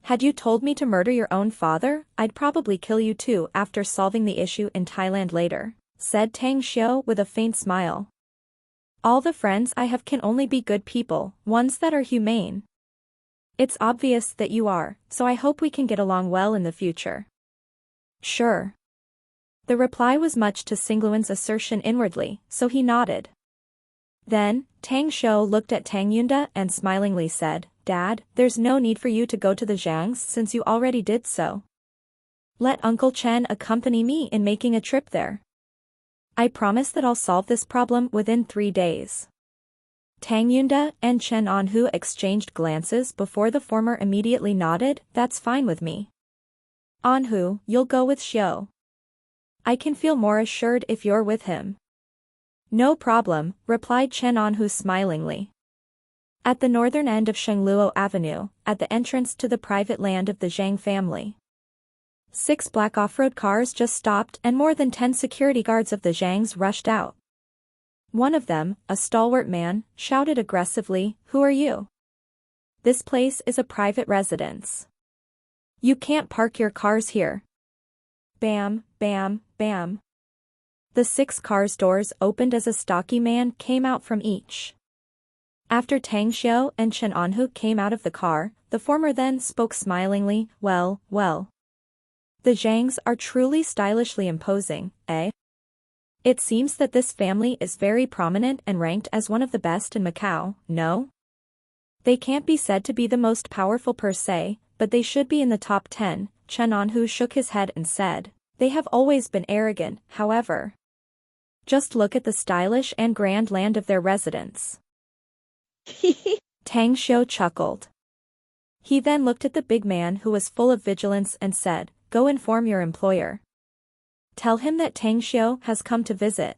Had you told me to murder your own father, I'd probably kill you too after solving the issue in Thailand later," said Tang Xiu with a faint smile. "All the friends I have can only be good people, ones that are humane. It's obvious that you are, so I hope we can get along well in the future." "Sure." The reply was much to Singluan's assertion inwardly, so he nodded. Then, Tang Xiu looked at Tang Yunda and smilingly said, "Dad, there's no need for you to go to the Zhangs since you already did so. Let Uncle Chen accompany me in making a trip there. I promise that I'll solve this problem within 3 days." Tang Yunda and Chen Anhu exchanged glances before the former immediately nodded, "That's fine with me. Anhu, you'll go with Xiu. I can feel more assured if you're with him." "No problem," replied Chen Anhu smilingly. At the northern end of Shengluo Avenue, at the entrance to the private land of the Zhang family, 6 black off-road cars just stopped and more than 10 security guards of the Zhangs rushed out. One of them, a stalwart man, shouted aggressively, "Who are you? This place is a private residence. You can't park your cars here." Bam, bam, bam. The 6 cars' doors opened as a stocky man came out from each. After Tang Xiu and Chen Anhu came out of the car, the former then spoke smilingly, Well. The Zhangs are truly stylishly imposing, eh? It seems that this family is very prominent and ranked as one of the best in Macau, no? They can't be said to be the most powerful per se, but they should be in the top 10, Chen Anhu shook his head and said. They have always been arrogant, however. Just look at the stylish and grand land of their residence. Tang Xiu chuckled. He then looked at the big man who was full of vigilance and said, Go inform your employer. Tell him that Tang Xiu has come to visit.